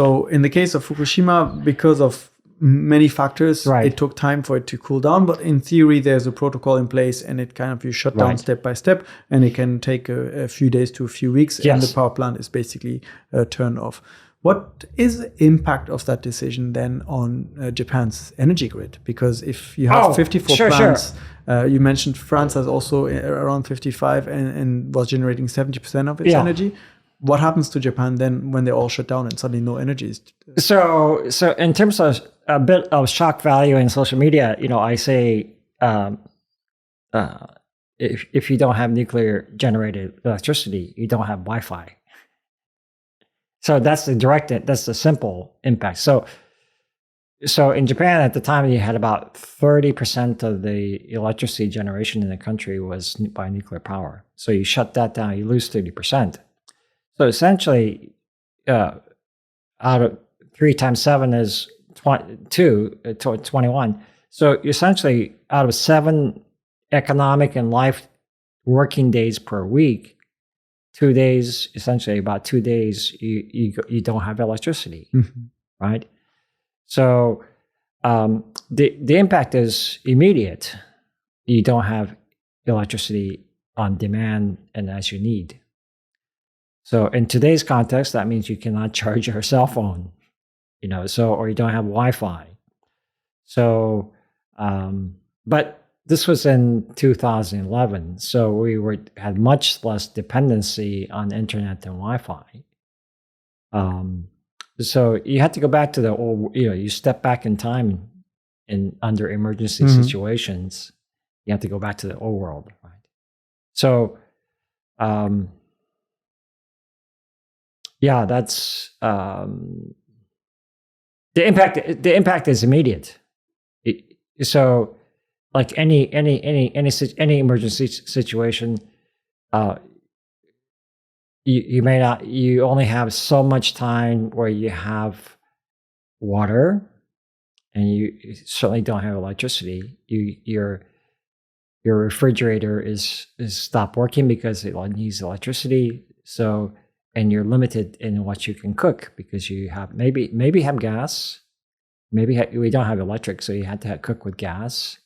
So in the case of Fukushima, because of many factors, it took time for it to cool down. But in theory, there's a protocol in place, and it kind of you shut down step by step, and it can take a few days to a few weeks, and the power plant is basically turned off. What is the impact of that decision then on Japan's energy grid? Because if you have 54 plants, you mentioned France has also around 55 and was generating 70% of its energy. What happens to Japan then when they all shut down and suddenly no energy is? So in terms of a bit of shock value in social media, I say if you don't have nuclear generated electricity, you don't have Wi-Fi. So that's the simple impact. So in Japan at the time, you had about 30% of the electricity generation in the country was by nuclear power. So you shut that down, you lose 30%. So essentially, out of 3 times 7 is 21. So essentially, out of 7 economic and life working days per week, 2 days, essentially about 2 days, you don't have electricity, right? So the impact is immediate. You don't have electricity on demand and as you need. So in today's context, that means you cannot charge your cell phone, or you don't have Wi-Fi. So, but this was in 2011, so we had much less dependency on internet and Wi-Fi. So you had to go back to the old, you step back in time under emergency situations, you have to go back to the old world, right? So, that's the impact. The impact is immediate. So, like any emergency situation, you only have so much time where you have water, and you certainly don't have electricity. Your refrigerator is stopped working because it needs electricity. So, and you're limited in what you can cook because you have maybe have gas, we don't have electric, so you had to cook with gas,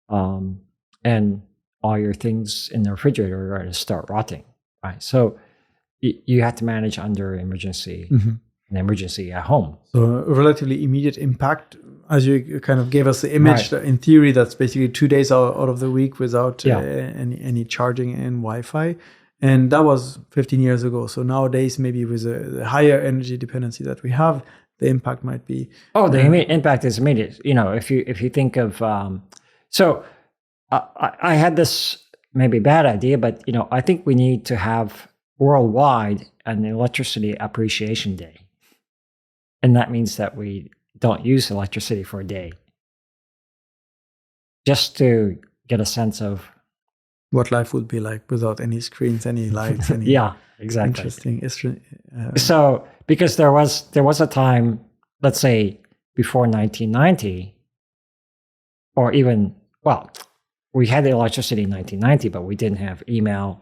and all your things in the refrigerator are going to start rotting, right? So you have to manage under emergency, an emergency at home. So a relatively immediate impact, as you kind of gave us the image. That in theory, that's basically 2 days out of the week without any charging and Wi-Fi. And that was 15 years ago. So nowadays, maybe with the higher energy dependency that we have, the impact might be. The impact is immediate. If you think of, I had this maybe bad idea, but I think we need to have worldwide an electricity appreciation day, and that means that we don't use electricity for a day, just to get a sense of what life would be like without any screens, any lights, any exactly. Interesting. So because there was a time, let's say before 1990, or even we had the electricity in 1990, but we didn't have email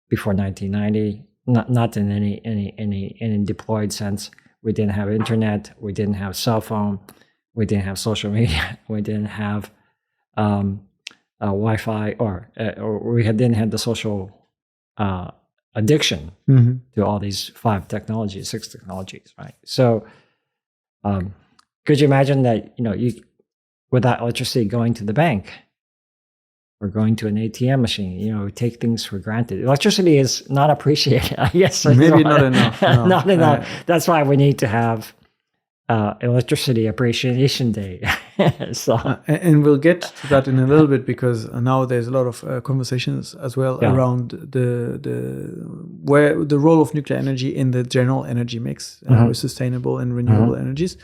before 1990. Not in any deployed sense. We didn't have internet. We didn't have cell phone. We didn't have social media. We didn't have Wi-Fi, or we didn't have the social addiction to all these 6 technologies, right? So, could you imagine that you without electricity going to the bank or going to an ATM machine, take things for granted. Electricity is not appreciated, I guess. Maybe not enough. No. Not enough. That's why we need to have Electricity Appreciation Day. And we'll get to that in a little bit, because now there's a lot of conversations as well around the role of nuclear energy in the general energy mix with sustainable and renewable energies.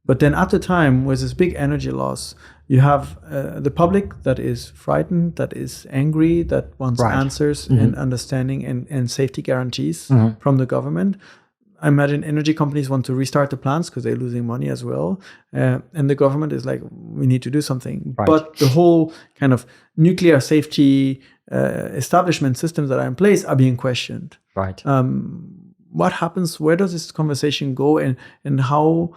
But then at the time, with this big energy loss, you have the public that is frightened, that is angry, that wants answers and understanding and safety guarantees from the government. I imagine energy companies want to restart the plants because they're losing money as well. And the government is like, we need to do something. Right. But the whole kind of nuclear safety establishment systems that are in place are being questioned. Right. what happens? Where does this conversation go, and how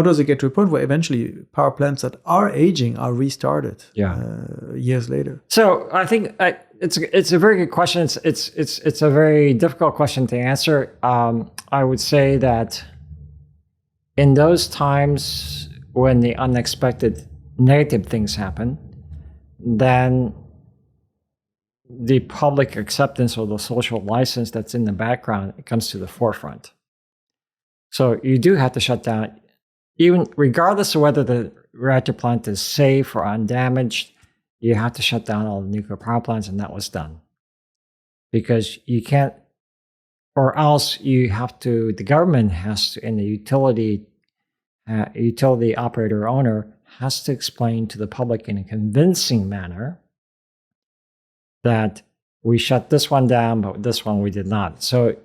does it get to a point where eventually power plants that are aging are restarted years later? So I think it's a very good question. It's a very difficult question to answer. I would say that in those times when the unexpected negative things happen, then the public acceptance or the social license that's in the background, it comes to the forefront. So you do have to shut down, even regardless of whether the reactor plant is safe or undamaged, you have to shut down all the nuclear power plants, and that was done. Because you can't, or else you have to, the government has to, and the utility operator owner has to explain to the public in a convincing manner that we shut this one down, but this one we did not. So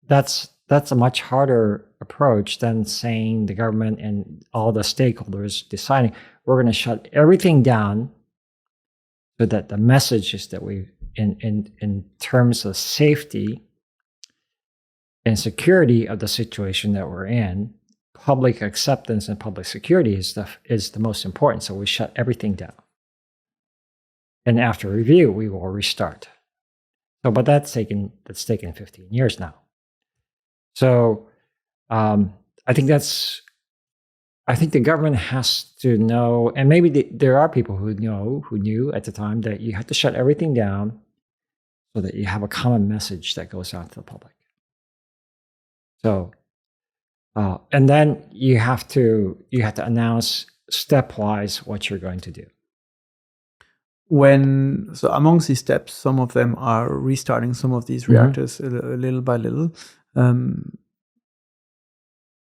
that's a much harder approach than saying the government and all the stakeholders deciding we're going to shut everything down, so that the message is that we, in terms of safety and security of the situation that we're in, public acceptance and public security is the most important. So we shut everything down. And after review, we will restart. So, but that's taken 15 years now. So, I think the government has to know, and maybe there are people who knew at the time that you have to shut everything down so that you have a common message that goes out to the public. So, and then you have to announce stepwise what you're going to do. So amongst these steps, some of them are restarting some of these reactors little by little.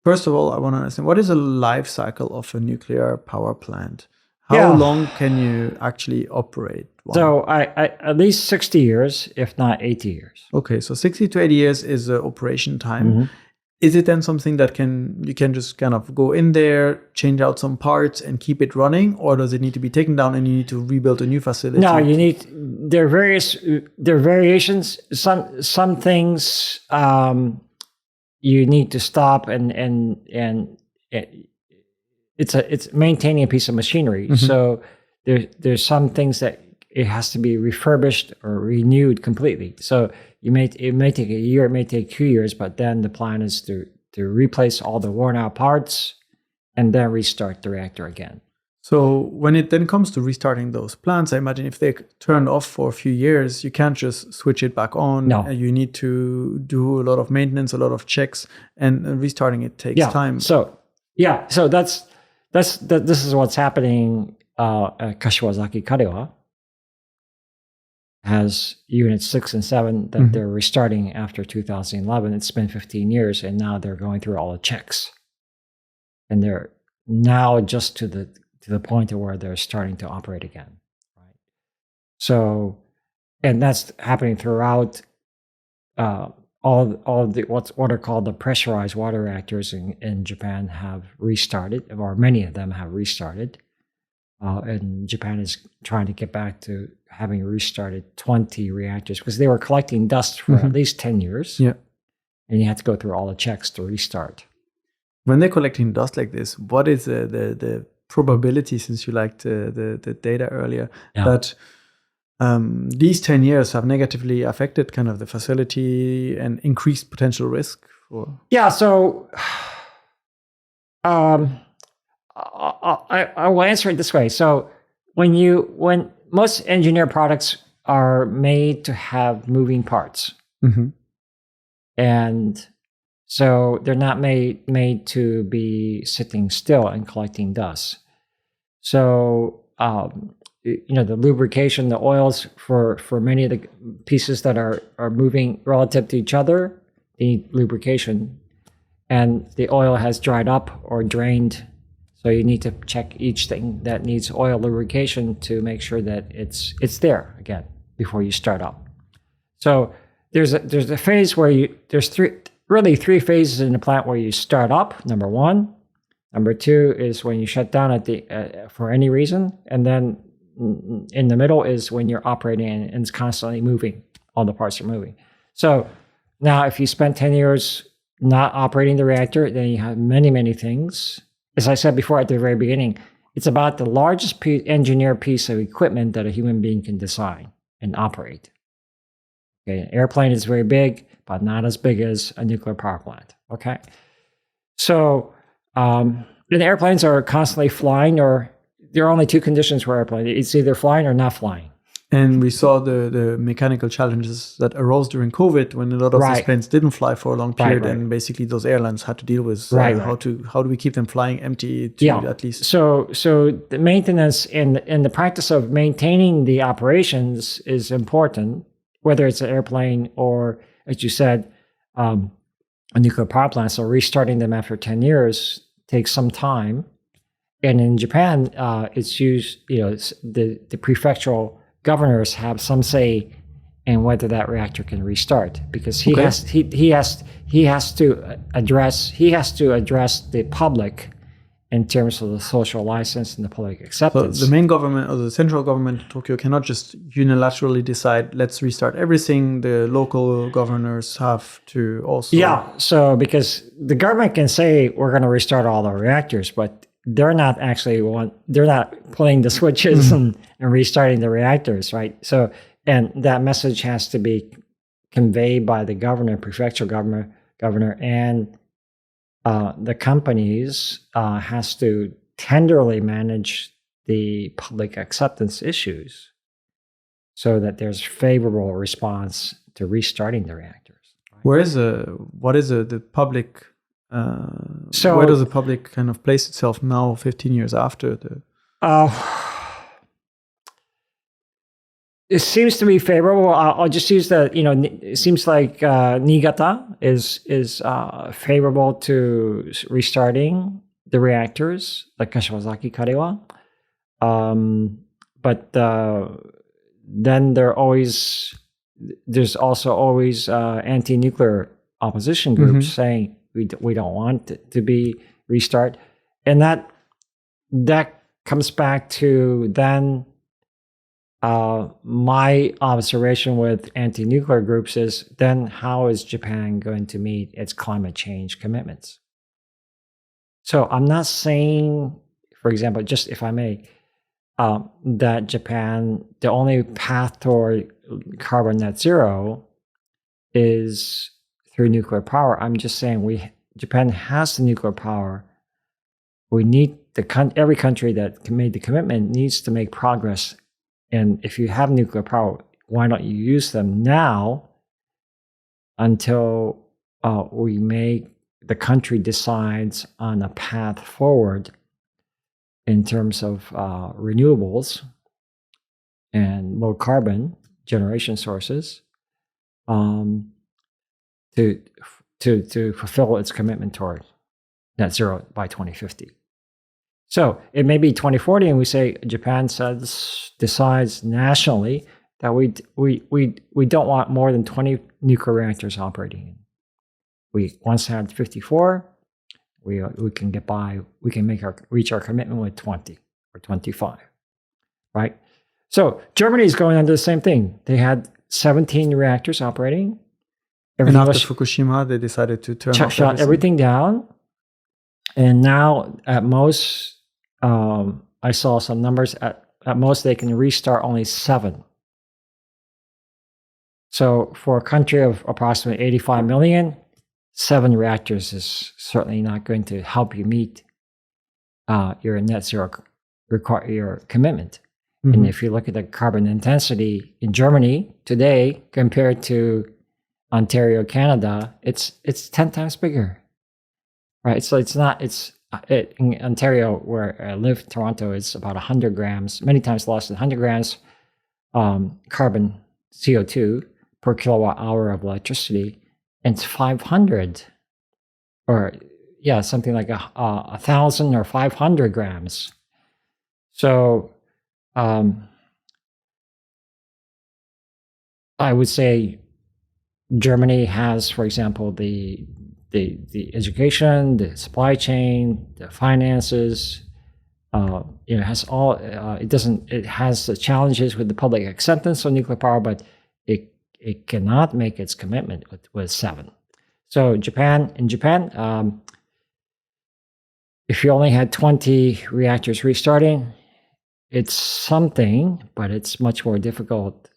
First of all, I want to understand, what is the life cycle of a nuclear power plant? How long can you actually operate one? So I at least 60 years, if not 80 years. Okay, so 60 to 80 years is the operation time. Is it then something that you can just kind of go in there, change out some parts and keep it running? Or does it need to be taken down and you need to rebuild a new facility? No, there are variations. Some things you need to stop and it's maintaining a piece of machinery. So there's some things that it has to be refurbished or renewed completely. So it may take a year, it may take 2 years, but then the plan is to replace all the worn out parts and then restart the reactor again. So when it then comes to restarting those plants, I imagine if they turned off for a few years, you can't just switch it back on. No. You need to do a lot of maintenance, a lot of checks, and restarting it takes time. So this is what's happening at Kashiwazaki Karewa. Has units 6 and 7 that they're restarting after 2011. It's been 15 years, and now they're going through all the checks, and they're now just to the point of where they're starting to operate again. Right. So, and that's happening throughout all the what are called the pressurized water reactors in Japan have restarted, or many of them have restarted. And Japan is trying to get back to having restarted 20 reactors because they were collecting dust for at least 10 years. Yeah. And you have to go through all the checks to restart. When they're collecting dust like this, what is the probability, since you liked the data earlier, that these 10 years have negatively affected kind of the facility and increased potential risk for? Yeah, so I will answer it this way. So when most engineered products are made to have moving parts, and so they're not made to be sitting still and collecting dust. So the lubrication, the oils for many of the pieces that are moving relative to each other, they need lubrication, and the oil has dried up or drained. So you need to check each thing that needs oil lubrication to make sure that it's there again before you start up. So there's a phase where there's three phases in the plant where you start up. Number one, number two is when you shut down for any reason, and then in the middle is when you're operating and it's constantly moving. All the parts are moving. So Now, if you spend 10 years not operating the reactor, then you have many, many things. As I said before at the very beginning, it's about the largest engineered piece of equipment that a human being can design and operate. Okay, an airplane is very big, but not as big as a nuclear power plant. Okay, so and airplanes are constantly flying, or there are only two conditions for airplane: it's either flying or not flying. And we saw the mechanical challenges that arose during COVID when a lot of these planes didn't fly for a long period, and basically those airlines had to deal with how do we keep them flying empty at least. So the maintenance and the practice of maintaining the operations is important, whether it's an airplane or, as you said, a nuclear power plant. So restarting them after 10 years takes some time. And in Japan, it's used, the prefectural governors have some say in whether that reactor can restart, because he has to address the public in terms of the social license and the public acceptance. So the main government or the central government of Tokyo cannot just unilaterally decide, let's restart everything. The local governors have to also... Yeah, so because the government can say we're going to restart all the reactors, but they're not pulling the switches and restarting the reactors, right? So, and that message has to be conveyed by the governor, prefectural governor, and the companies has to tenderly manage the public acceptance issues so that there's favorable response to restarting the reactors. What is the public? Where does the public kind of place itself now, 15 years after the? It seems to be favorable. I'll just use it seems like Niigata is favorable to restarting the reactors, like Kashiwazaki Karewa. But then there's also always anti-nuclear opposition groups saying we don't want it to be restart, and that comes back to then. My observation with anti-nuclear groups is then how is Japan going to meet its climate change commitments? So I'm not saying, for example, just if I may, that Japan, the only path toward carbon net zero is through nuclear power. I'm just saying Japan has the nuclear power. We need every country that made the commitment needs to make progress. And if you have nuclear power, why don't you use them now until the country decides on a path forward in terms of renewables and low carbon generation sources to fulfill its commitment toward net zero by 2050. So it may be 2040, and we say Japan decides nationally that we don't want more than 20 nuclear reactors operating. We once had 54. We can get by. We can reach our commitment with 20 or 25, right? So Germany is going under the same thing. They had 17 reactors operating. And after Fukushima, they decided to shut everything down. And now, at most, I saw some numbers. At most, they can restart only 7. So, for a country of approximately 85 million, 7 reactors is certainly not going to help you meet your net zero your commitment. And if you look at the carbon intensity in Germany today compared to Ontario, Canada, it's 10 times bigger, right? So in Ontario, where I live, Toronto, it's about 100 grams, many times less than 100 grams carbon CO2 per kilowatt hour of electricity. And it's 500 or something like 1,000 or 500 grams. So I would say Germany has, for example, the education, the supply chain, the finances. It has all. It has the challenges with the public acceptance of nuclear power, but it it cannot make its commitment with 7. So in Japan, if you only had 20 reactors restarting, it's something, but it's much more difficult.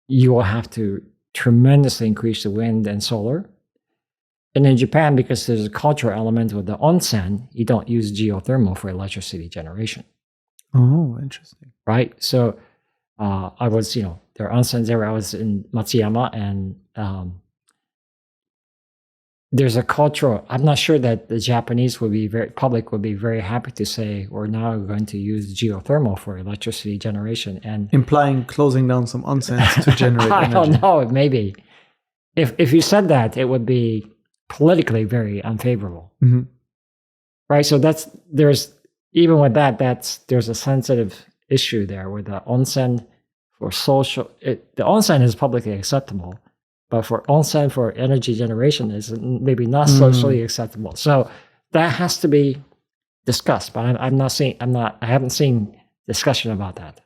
You will have to tremendously increase the wind and solar. And in Japan, because there's a cultural element with the onsen, you don't use geothermal for electricity generation. Oh, interesting. Right? So I was, there are onsens there. I was in Matsuyama, and there's a cultural, I'm not sure that the Japanese would be very happy to say, we're now going to use geothermal for electricity generation. And implying closing down some onsens to generate I energy. don't know, maybe. If you said that, it would be politically very unfavorable. Mm-hmm. Right? So there's a sensitive issue there with the onsen for social, the onsen is publicly acceptable, but for onsen for energy generation is maybe not socially acceptable. So that has to be discussed, but I haven't seen discussion about that.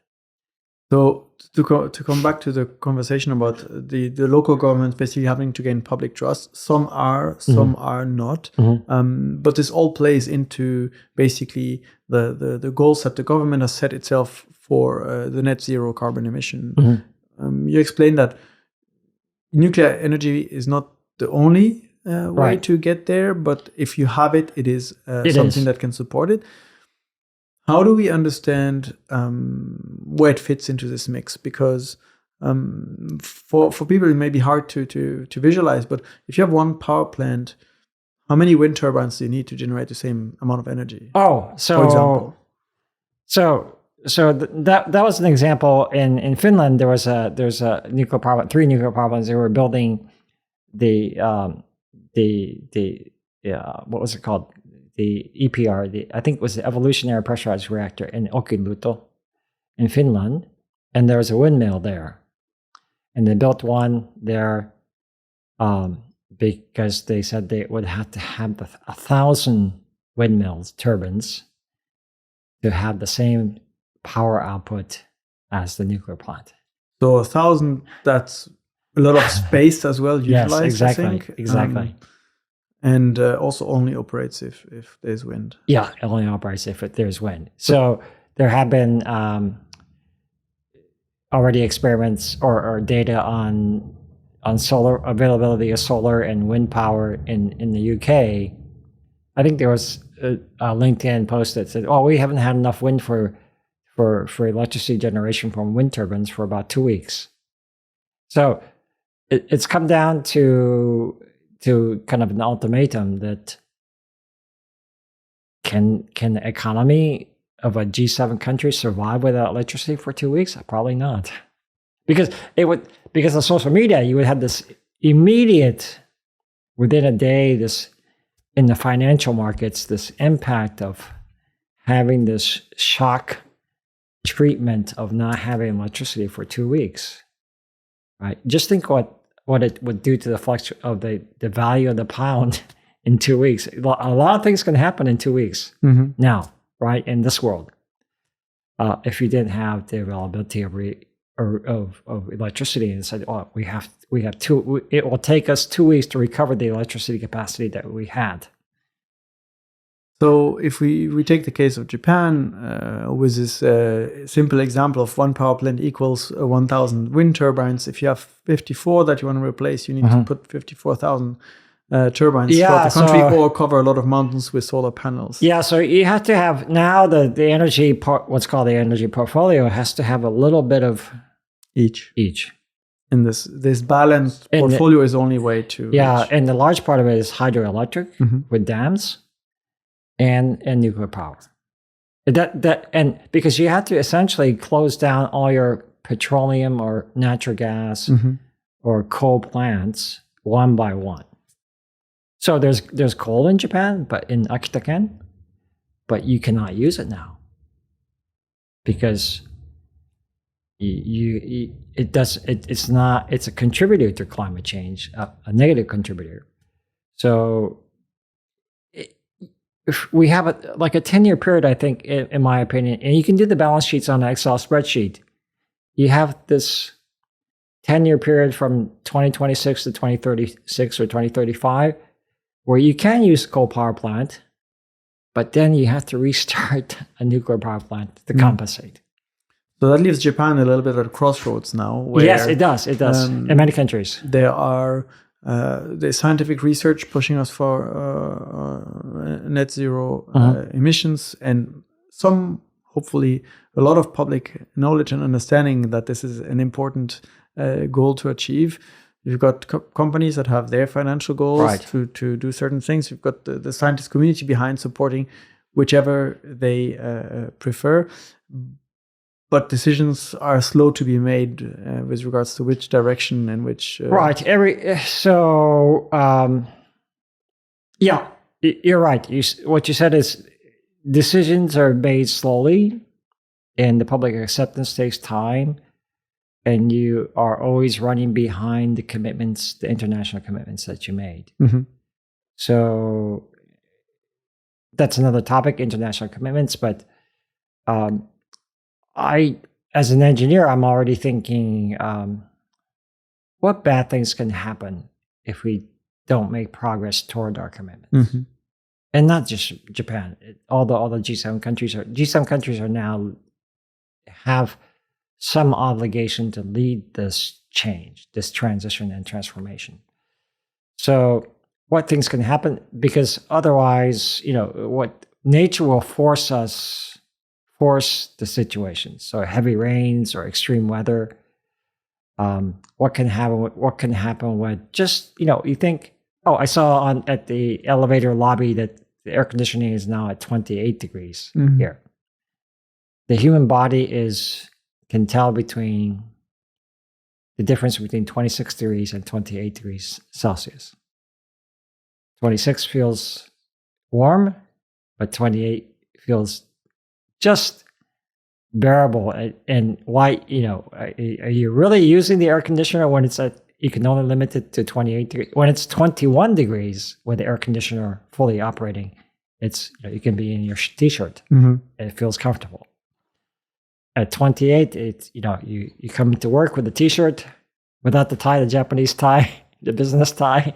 So to come back to the conversation about the local governments basically having to gain public trust, some are, some are not. But this all plays into basically the goals that the government has set itself for the net zero carbon emission. You explained that nuclear energy is not the only way to get there, but if you have it, it is something that can support it. How do we understand where it fits into this mix? Because for people, it may be hard to visualize, but if you have one power plant, how many wind turbines do you need to generate the same amount of energy? For example. So that was an example. In Finland, there's a nuclear power plant, 3 nuclear power plants. They were building the what was it called? The EPR, I think it was the evolutionary pressurized reactor in Olkiluoto in Finland, and there was a windmill there, and they built one there because they said they would have to have 1,000 windmills, turbines, to have the same power output as the nuclear plant. So 1,000, that's a lot of space as well utilized. Yes, exactly, I think. exactly. And also only operates if there's wind. Yeah, it only operates if there's wind. So there have been already experiments or data on solar availability of solar and wind power in the UK. I think there was a LinkedIn post that said, we haven't had enough wind for electricity generation from wind turbines for about 2 weeks. So it's come down to kind of an ultimatum that can the economy of a G7 country survive without electricity for 2 weeks? Probably not. Because of social media, you would have this immediate, within a day, this in the financial markets, this impact of having this shock treatment of not having electricity for 2 weeks. Right? Just think what it would do to the fluctuation of the value of the pound in 2 weeks. A lot of things can happen in 2 weeks now, right? In this world, if you didn't have the availability of electricity and said, we have it will take us 2 weeks to recover the electricity capacity that we had. So if we take the case of Japan with this simple example of one power plant equals 1,000 wind turbines, if you have 54 that you want to replace, you need to put 54,000 turbines throughout the country or cover a lot of mountains with solar panels. Yeah, so you have to have now the energy what's called the energy portfolio has to have a little bit of each. And this balanced portfolio is the only way to reach. And the large part of it is hydroelectric with dams. And nuclear power. And because you have to essentially close down all your petroleum or natural gas or coal plants one by one. So there's coal in Japan, but in Akita-ken, but you cannot use it now because it's a contributor to climate change, a negative contributor. So if we have a 10-year period, I think, in my opinion, and you can do the balance sheets on an Excel spreadsheet. You have this 10-year period from 2026 to 2036 or 2035 where you can use a coal power plant, but then you have to restart a nuclear power plant to compensate. So that leaves Japan a little bit at a crossroads now. Where, yes, it does. It does. In many countries. There are the scientific research pushing us for net zero emissions, and hopefully, a lot of public knowledge and understanding that this is an important goal to achieve. You've got companies that have their financial goals to do certain things. You've got the scientist community behind supporting whichever they prefer. But decisions are slow to be made with regards to which direction and which... Right. Yeah, you're right. What you said is decisions are made slowly and the public acceptance takes time. And you are always running behind the commitments, the international commitments that you made. Mm-hmm. So that's another topic, international commitments. But as an engineer, I'm already thinking, what bad things can happen if we don't make progress toward our commitments? Mm-hmm. And not just Japan. All the G7 countries are now have some obligation to lead this change, this transition and transformation. So what things can happen? Because otherwise, what nature will force the situation. So heavy rains or extreme weather. What can happen with just, you think, I saw at the elevator lobby that the air conditioning is now at 28 degrees here. The human body can tell the difference between 26 degrees and 28 degrees Celsius. 26 feels warm, but 28 feels just bearable. And why, are you really using the air conditioner when you can only limit it to 28 degrees? When it's 21 degrees with the air conditioner fully operating, you can be in your t-shirt. Mm-hmm. And it feels comfortable. At 28, it's you come to work with a t-shirt without the tie, the Japanese tie, the business tie,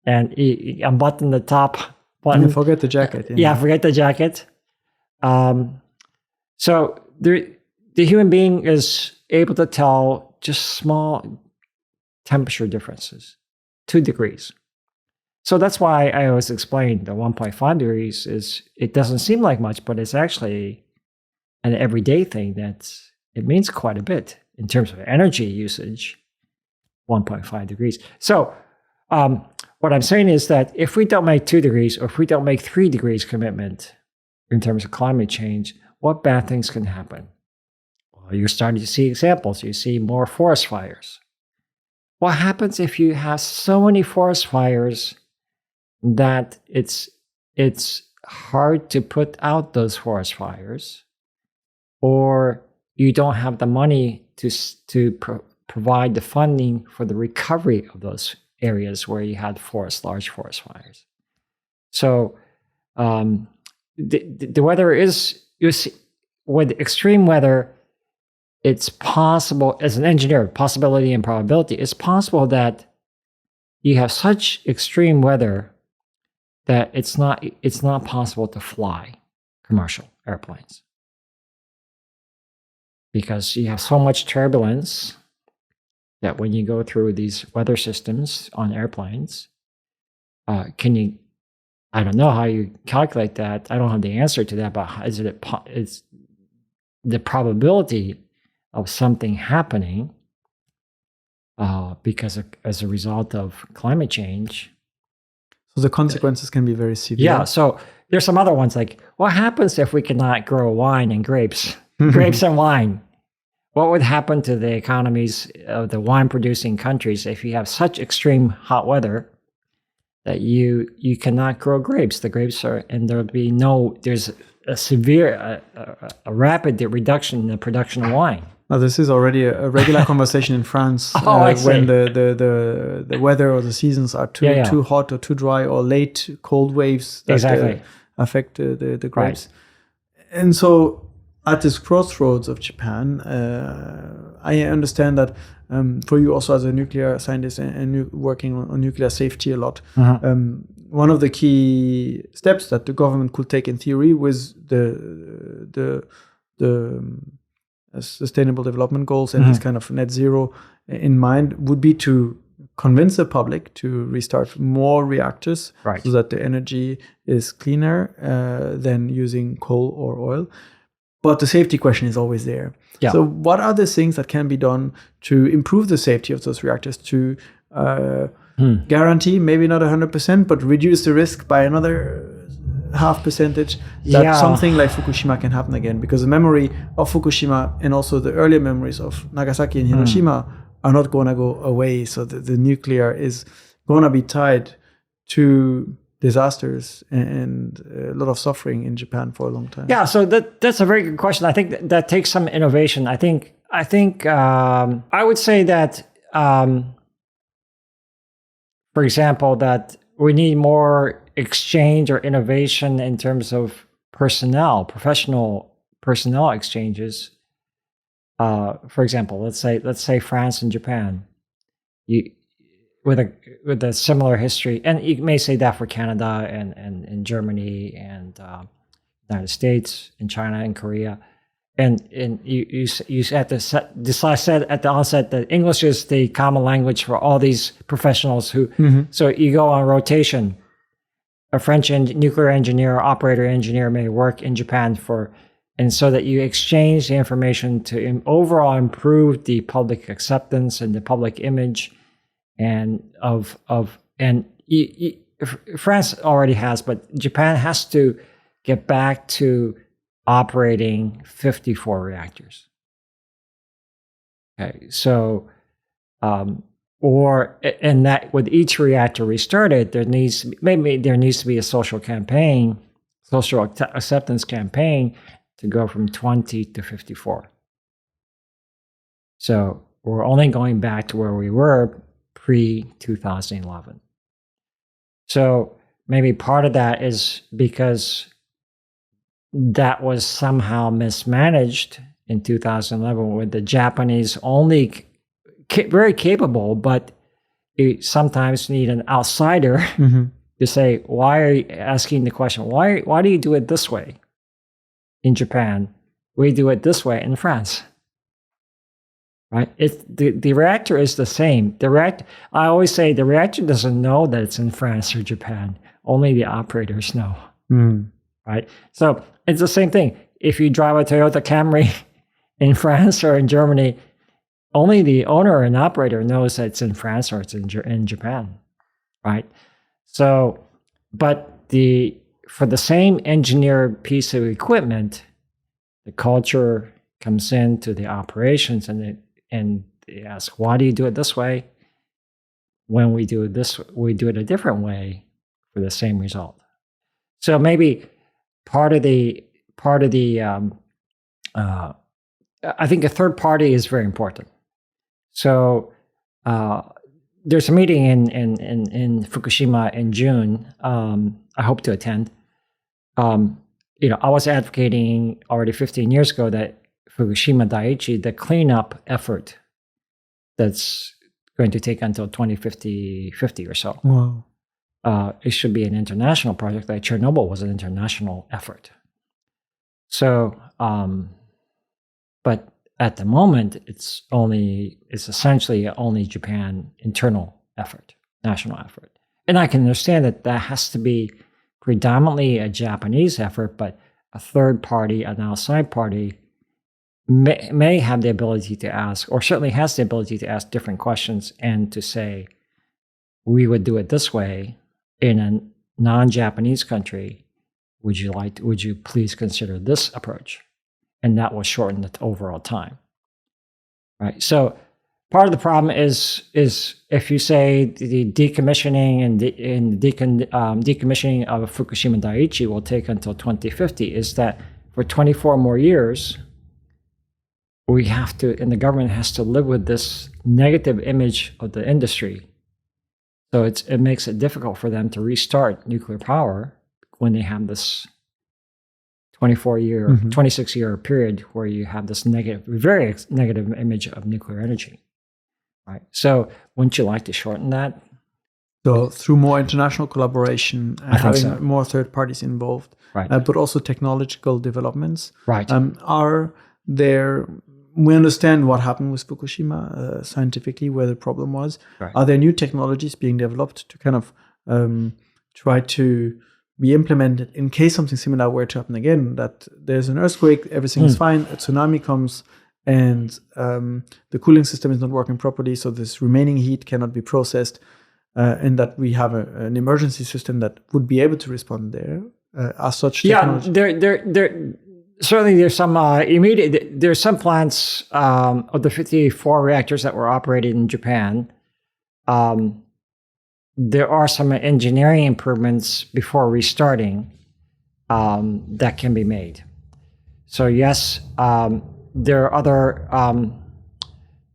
and you unbutton the top button. And forget the jacket. Yeah, forget the jacket. So the human being is able to tell just small temperature differences, 2 degrees. So that's why I always explain the 1.5 degrees it doesn't seem like much, but it's actually an everyday thing it means quite a bit in terms of energy usage, 1.5 degrees. So what I'm saying is that if we don't make 2 degrees or if we don't make 3 degrees commitment in terms of climate change, what bad things can happen? Well, you're starting to see examples. You see more forest fires. What happens if you have so many forest fires that it's hard to put out those forest fires? Or you don't have the money to provide the funding for the recovery of those areas where you had large forest fires. So the weather is, with extreme weather, it's possible, as an engineer, possibility and probability, it's possible that you have such extreme weather that it's not possible to fly commercial airplanes. Because you have so much turbulence that when you go through these weather systems on airplanes, I don't know how you calculate that. I don't have the answer to that, but is the probability of something happening as a result of climate change. So the consequences can be very severe. Yeah, so there's some other ones like, what happens if we cannot grow wine and grapes? Grapes and wine. What would happen to the economies of the wine-producing countries if you have such extreme hot weather that you cannot grow grapes? The grapes there's a severe, a rapid reduction in the production of wine. Now, this is already a regular conversation in France when the weather or the seasons are too hot or too dry or late cold waves that affect the grapes. Right. And so at this crossroads of Japan, I understand that for you also as a nuclear scientist and working on nuclear safety a lot, one of the key steps that the government could take in theory was the sustainable development goals and this kind of net zero in mind would be to convince the public to restart more reactors so that the energy is cleaner than using coal or oil. But the safety question is always there. Yeah. So what are the things that can be done to improve the safety of those reactors to guarantee, maybe not 100%, but reduce the risk by another 0.5% that something like Fukushima can happen again? Because the memory of Fukushima and also the earlier memories of Nagasaki and Hiroshima are not going to go away. So the nuclear is going to be tied to disasters and a lot of suffering in Japan for a long time. Yeah, so that's a very good question. I think that takes some innovation. I think I would say that, for example, that we need more exchange or innovation in terms of professional personnel exchanges. For example, let's say France and Japan, with a similar history, and you may say that for Canada and Germany and United States and China and Korea, and you said at the onset that English is the common language for all these professionals who. So you go on rotation. A French nuclear engineer or operator engineer may work in Japan and so that you exchange the information to overall improve the public acceptance and the public image. And France already has, but Japan has to get back to operating 54 reactors. Okay, so and that with each reactor restarted, there needs to be a social acceptance campaign to go from 20 to 54. So we're only going back to where we were pre-2011. So maybe part of that is because that was somehow mismanaged in 2011 with the Japanese only very capable, but you sometimes need an outsider to say, why are you asking the question, why do you do it this way in Japan? We do it this way in France. Right? The reactor is the same. I always say the reactor doesn't know that it's in France or Japan. Only the operators know. Right? So it's the same thing. If you drive a Toyota Camry in France or in Germany, only the owner and operator knows that it's in France or it's in Japan. Right? So, but for the same engineered piece of equipment, the culture comes into the operations and they ask, why do you do it this way? When we do this, we do it a different way for the same result. So maybe part of the I think a third party is very important. So there's a meeting in Fukushima in June. I hope to attend. I was advocating already 15 years ago that Fukushima Daiichi, the cleanup effort that's going to take until 2050 or so. Wow. It should be an international project. Like Chernobyl was an international effort. So, but at the moment, it's essentially only Japan internal effort, national effort. And I can understand that has to be predominantly a Japanese effort, but a third party, an outside party, may have the ability to ask, or certainly has the ability to ask different questions and to say, we would do it this way in a non-Japanese country. Would you please consider this approach? And that will shorten the overall time. Right. So part of the problem is if you say the decommissioning and decommissioning of Fukushima Daiichi will take until 2050, is that for 24 more years, we have to, and the government has to live with this negative image of the industry. So it makes it difficult for them to restart nuclear power when they have this 26-year period where you have this very negative image of nuclear energy, right? So wouldn't you like to shorten that? So through more international collaboration, having more third parties involved, right? But also technological developments, right? Are there? We understand what happened with Fukushima scientifically, where the problem was. Right. Are there new technologies being developed to kind of try to be implemented in case something similar were to happen again? That there's an earthquake, everything's fine, a tsunami comes, and the cooling system is not working properly, so this remaining heat cannot be processed, and that we have an emergency system that would be able to respond there as such. Technology. Yeah, certainly there's some there's some plants of the 54 reactors that were operated in Japan. There are some engineering improvements before restarting that can be made. So yes, there are other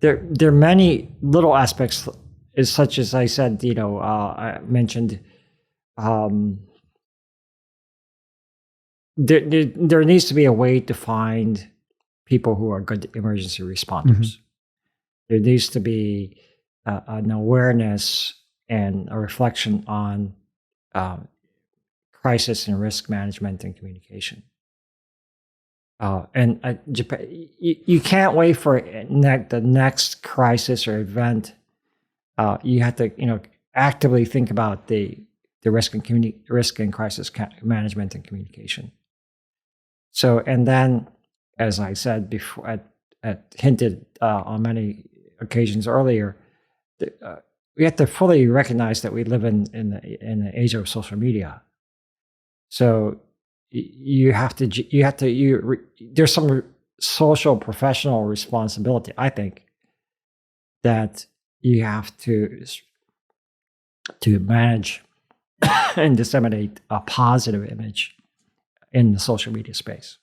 there are many little aspects, such as I said, I mentioned. There needs to be a way to find people who are good emergency responders. There needs to be an awareness and a reflection on crisis and risk management and communication. And Japan, you can't wait for the next crisis or event. You have to, actively think about the risk and crisis management and communication. So, and then, as I said before, hinted on many occasions earlier, we have to fully recognize that we live in the age of social media. So there's some social professional responsibility, I think, that you have to manage and disseminate a positive image in the social media space.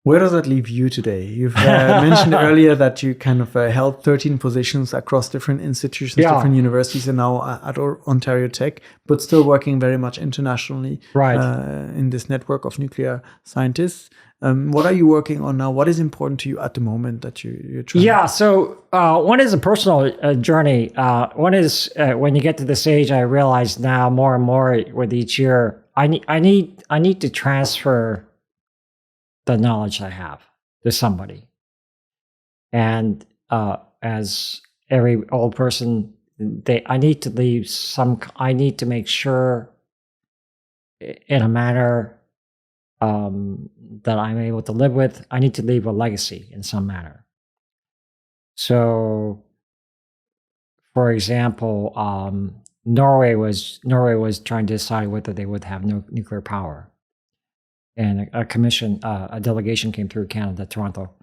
Where does that leave you today? You've mentioned earlier that you kind of held 13 positions across different institutions, different universities, and now at Ontario Tech, but still working very much internationally in this network of nuclear scientists. What are you working on now? What is important to you at the moment that you're trying? Yeah, so one is a personal journey. One is when you get to this age, I realize now more and more with each year, I need to transfer the knowledge I have to somebody. And as every old person, I need to make sure in a manner that I'm able to live with, I need to leave a legacy in some manner. So, for example, Norway was trying to decide whether they would have nuclear power. And a delegation came through Canada, Toronto.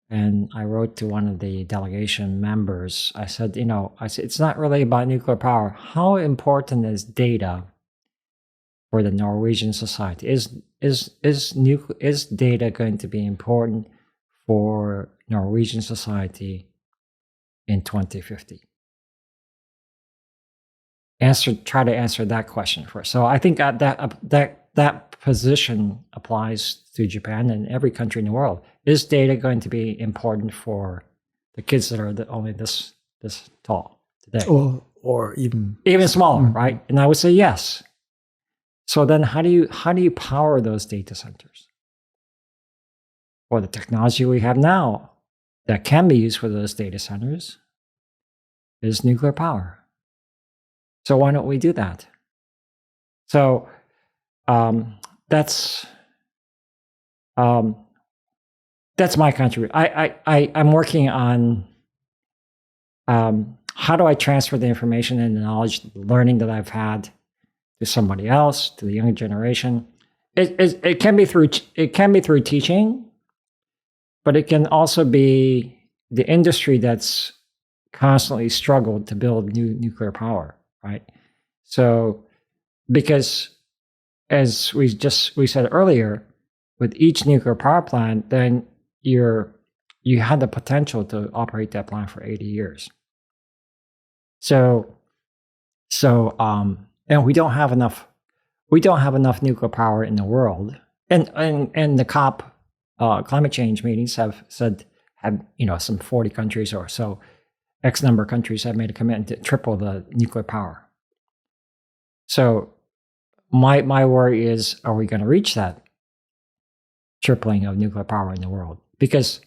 And I wrote to one of the delegation members. I said, it's not really about nuclear power. How important is data for the Norwegian society? Is data going to be important for Norwegian society in 2050? Try to answer that question first. So I think that position applies to Japan and every country in the world. Is data going to be important for the kids that are only this tall today, or even smaller, right? And I would say yes. So then, how do you power those data centers? Well, the technology we have now that can be used for those data centers is nuclear power. So why don't we do that? So that's my contribution. I'm working on how do I transfer the information and the knowledge, the learning that I've had to somebody else, to the younger generation. It can be through teaching, but it can also be the industry that's constantly struggled to build new nuclear power, right? So because as we said earlier, with each nuclear power plant, then you had the potential to operate that plant for 80 years. So and we don't have enough nuclear power in the world and the COP climate change meetings have some 40 countries or so, X number of countries have made a commitment to triple the nuclear power. So my worry is, are we going to reach that tripling of nuclear power in the world? Because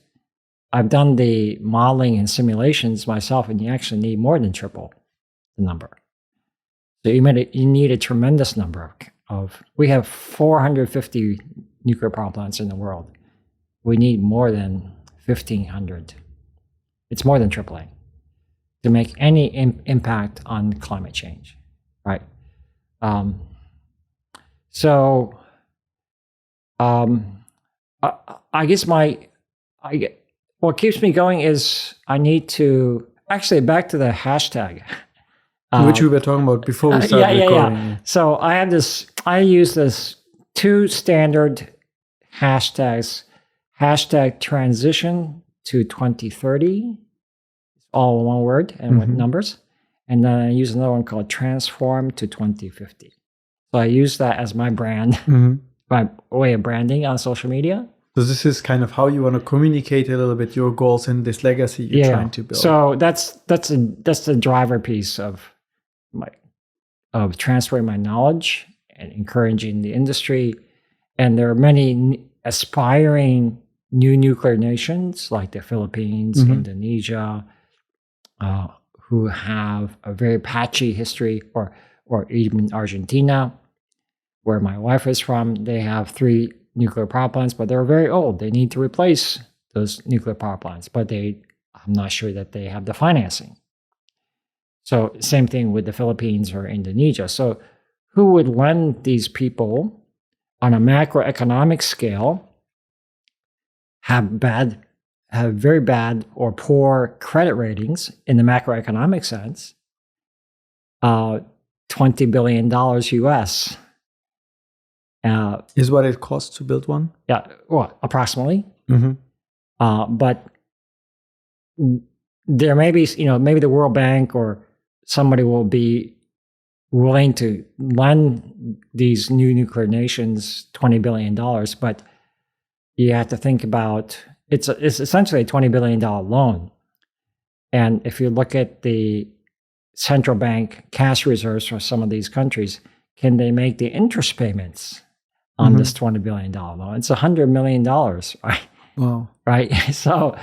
I've done the modeling and simulations myself, and you actually need more than triple the number. So you need a tremendous number of. We have 450 nuclear power plants in the world. We need more than 1,500. It's more than tripling to make any impact on climate change, right? I guess what keeps me going is I need to actually back to the hashtag. Which we were talking about before we started recording. Yeah. So I use this 2 standard hashtags, hashtag transition to 2030, all one word and with numbers. And then I use another one called transform to 2050. So I use that as my brand, my way of branding on social media. So this is kind of how you want to communicate a little bit your goals and this legacy you're trying to build. So that's the driver piece of transferring my knowledge and encouraging the industry. And there are many aspiring new nuclear nations like the Philippines, Indonesia, who have a very patchy history, or even Argentina, where my wife is from. They have 3 nuclear power plants, but they're very old. They need to replace those nuclear power plants, but I'm not sure that they have the financing. So same thing with the Philippines or Indonesia. So who would lend these people on a macroeconomic scale have very bad or poor credit ratings in the macroeconomic sense? $20 billion US. Is what it costs to build one? Yeah, well, approximately. But there may be, maybe the World Bank or somebody will be willing to lend these new nuclear nations $20 billion. But you have to think about, it's essentially a $20 billion loan. And if you look at the central bank cash reserves for some of these countries, can they make the interest payments on this $20 billion loan? It's $100 million, right? Wow. Right. So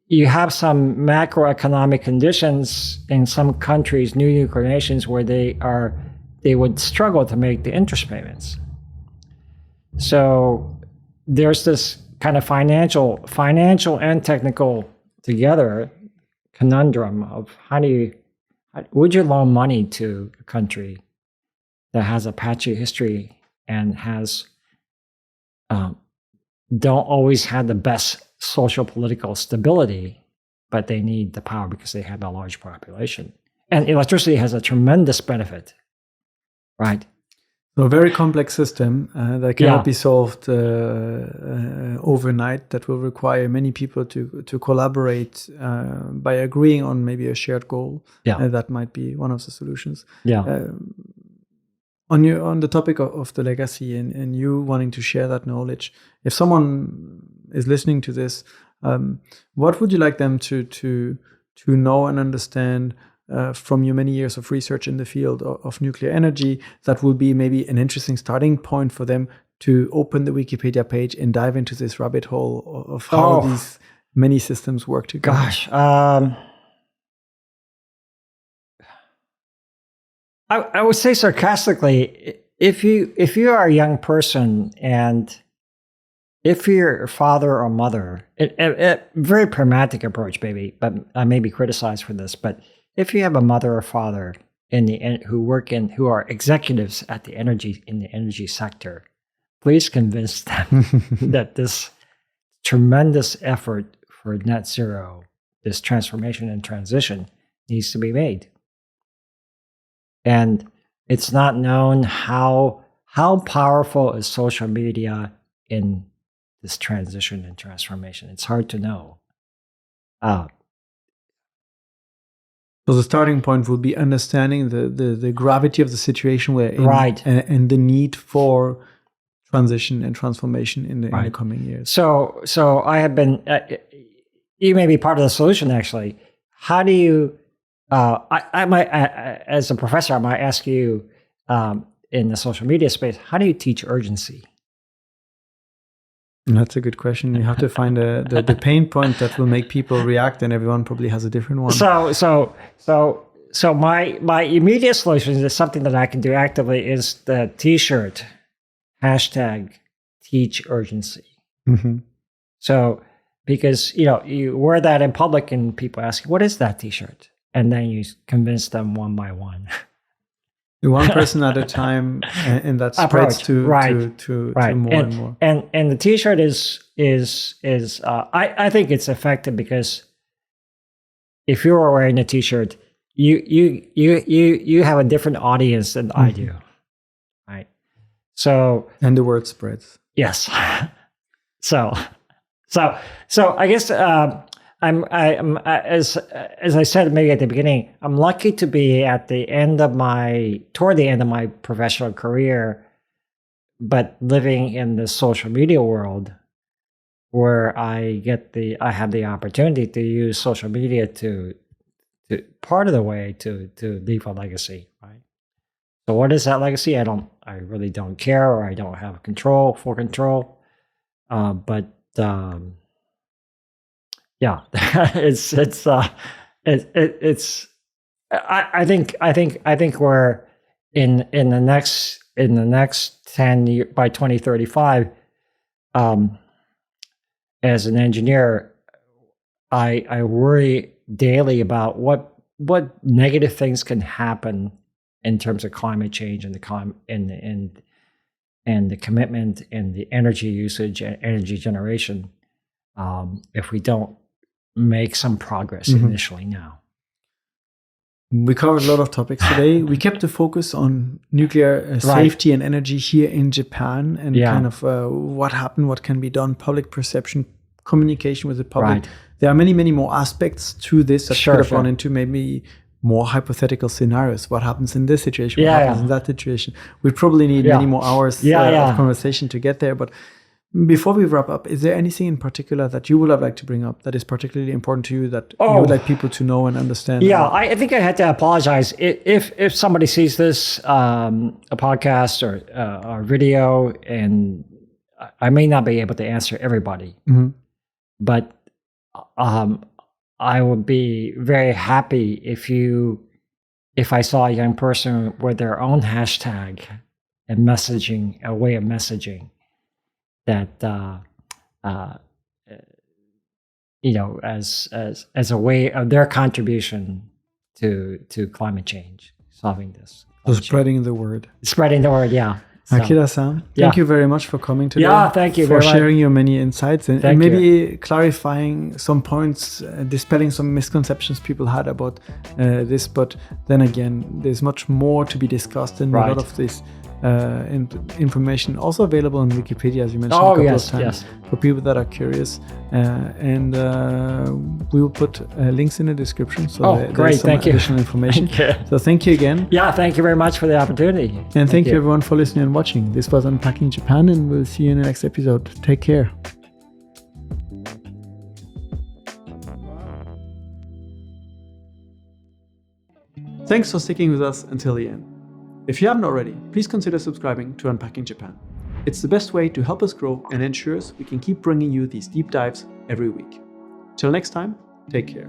you have some macroeconomic conditions in some countries, new nuclear nations, where they would struggle to make the interest payments. So there's this kind of financial and technical together conundrum of would you loan money to a country that has a patchy history and don't always have the best social political stability, but they need the power because they have a large population. And electricity has a tremendous benefit, right? So a very complex system that cannot be solved overnight, that will require many people to collaborate by agreeing on maybe a shared goal. That might be one of the solutions. On the topic of the legacy and you wanting to share that knowledge, if someone is listening to this, what would you like them to know and understand from your many years of research in the field of nuclear energy that will be maybe an interesting starting point for them to open the Wikipedia page and dive into this rabbit hole of how these many systems work together? Gosh, I would say sarcastically, if you are a young person and if your father or mother, a very pragmatic approach, maybe, but I may be criticized for this, but if you have a mother or father who are executives in the energy sector, please convince them that this tremendous effort for net zero, this transformation and transition, needs to be made. And it's not known how powerful is social media in this transition and transformation. It's hard to know. So the starting point will be understanding the gravity of the situation we're in, right, and the need for transition and transformation in the coming years. So I have been. You may be part of the solution. Actually, how do you? I might, as a professor, I might ask you in the social media space, how do you teach urgency? That's a good question. You have to find the pain point that will make people react, and everyone probably has a different one. So my immediate solution is something that I can do actively is the T-shirt hashtag teach urgency. Mm-hmm. So because you wear that in public and people ask, what is that T-shirt? And then you convince them one by one. One person at a time, and that spreads to more and more. And the T-shirt is I think it's effective because if you are wearing a T-shirt, you have a different audience than I do, right? So and the word spreads. Yes. So I guess I'm as I said maybe at the beginning, I'm lucky to be toward the end of my professional career, but living in the social media world where I have the opportunity to use social media to part of the way to leave a legacy, right? So what is that legacy? I really don't care, or I don't have full control. Yeah, I think we're in the next 10 years, by 2035, as an engineer, I worry daily about what negative things can happen in terms of climate change and the commitment and the energy usage and energy generation, if we don't make some progress initially now. We covered a lot of topics today. We kept the focus on nuclear safety and energy here in Japan, and kind of what happened, what can be done, public perception, communication with the public. Right. There are many, many more aspects to this that could have gone into maybe more hypothetical scenarios. What happens in this situation? What happens in that situation? We probably need many more hours of conversation to get there. But before we wrap up, is there anything in particular that you would have liked to bring up that is particularly important to you that you would like people to know and understand? Yeah, I think I had to apologize. If somebody sees this, a podcast or video, and I may not be able to answer everybody, but I would be very happy if I saw a young person with their own hashtag and messaging, a way of messaging that as a way of their contribution to climate change, solving this. So spreading the word. Spreading the word, yeah. So, Akira-san, thank you very much for coming today. Yeah, thank you for sharing your many insights and maybe clarifying some points, dispelling some misconceptions people had about this. But then again, there's much more to be discussed, and a lot of this information also available on Wikipedia, as you mentioned a couple of times, for people that are curious. And we will put links in the description, so there's some additional information. So thank you again. Yeah, thank you very much for the opportunity. And thank you everyone for listening and watching. This was Unpacking Japan, and we'll see you in the next episode. Take care. Thanks for sticking with us until the end. If you haven't already, please consider subscribing to Unpacking Japan. It's the best way to help us grow and ensures we can keep bringing you these deep dives every week. Till next time, take care.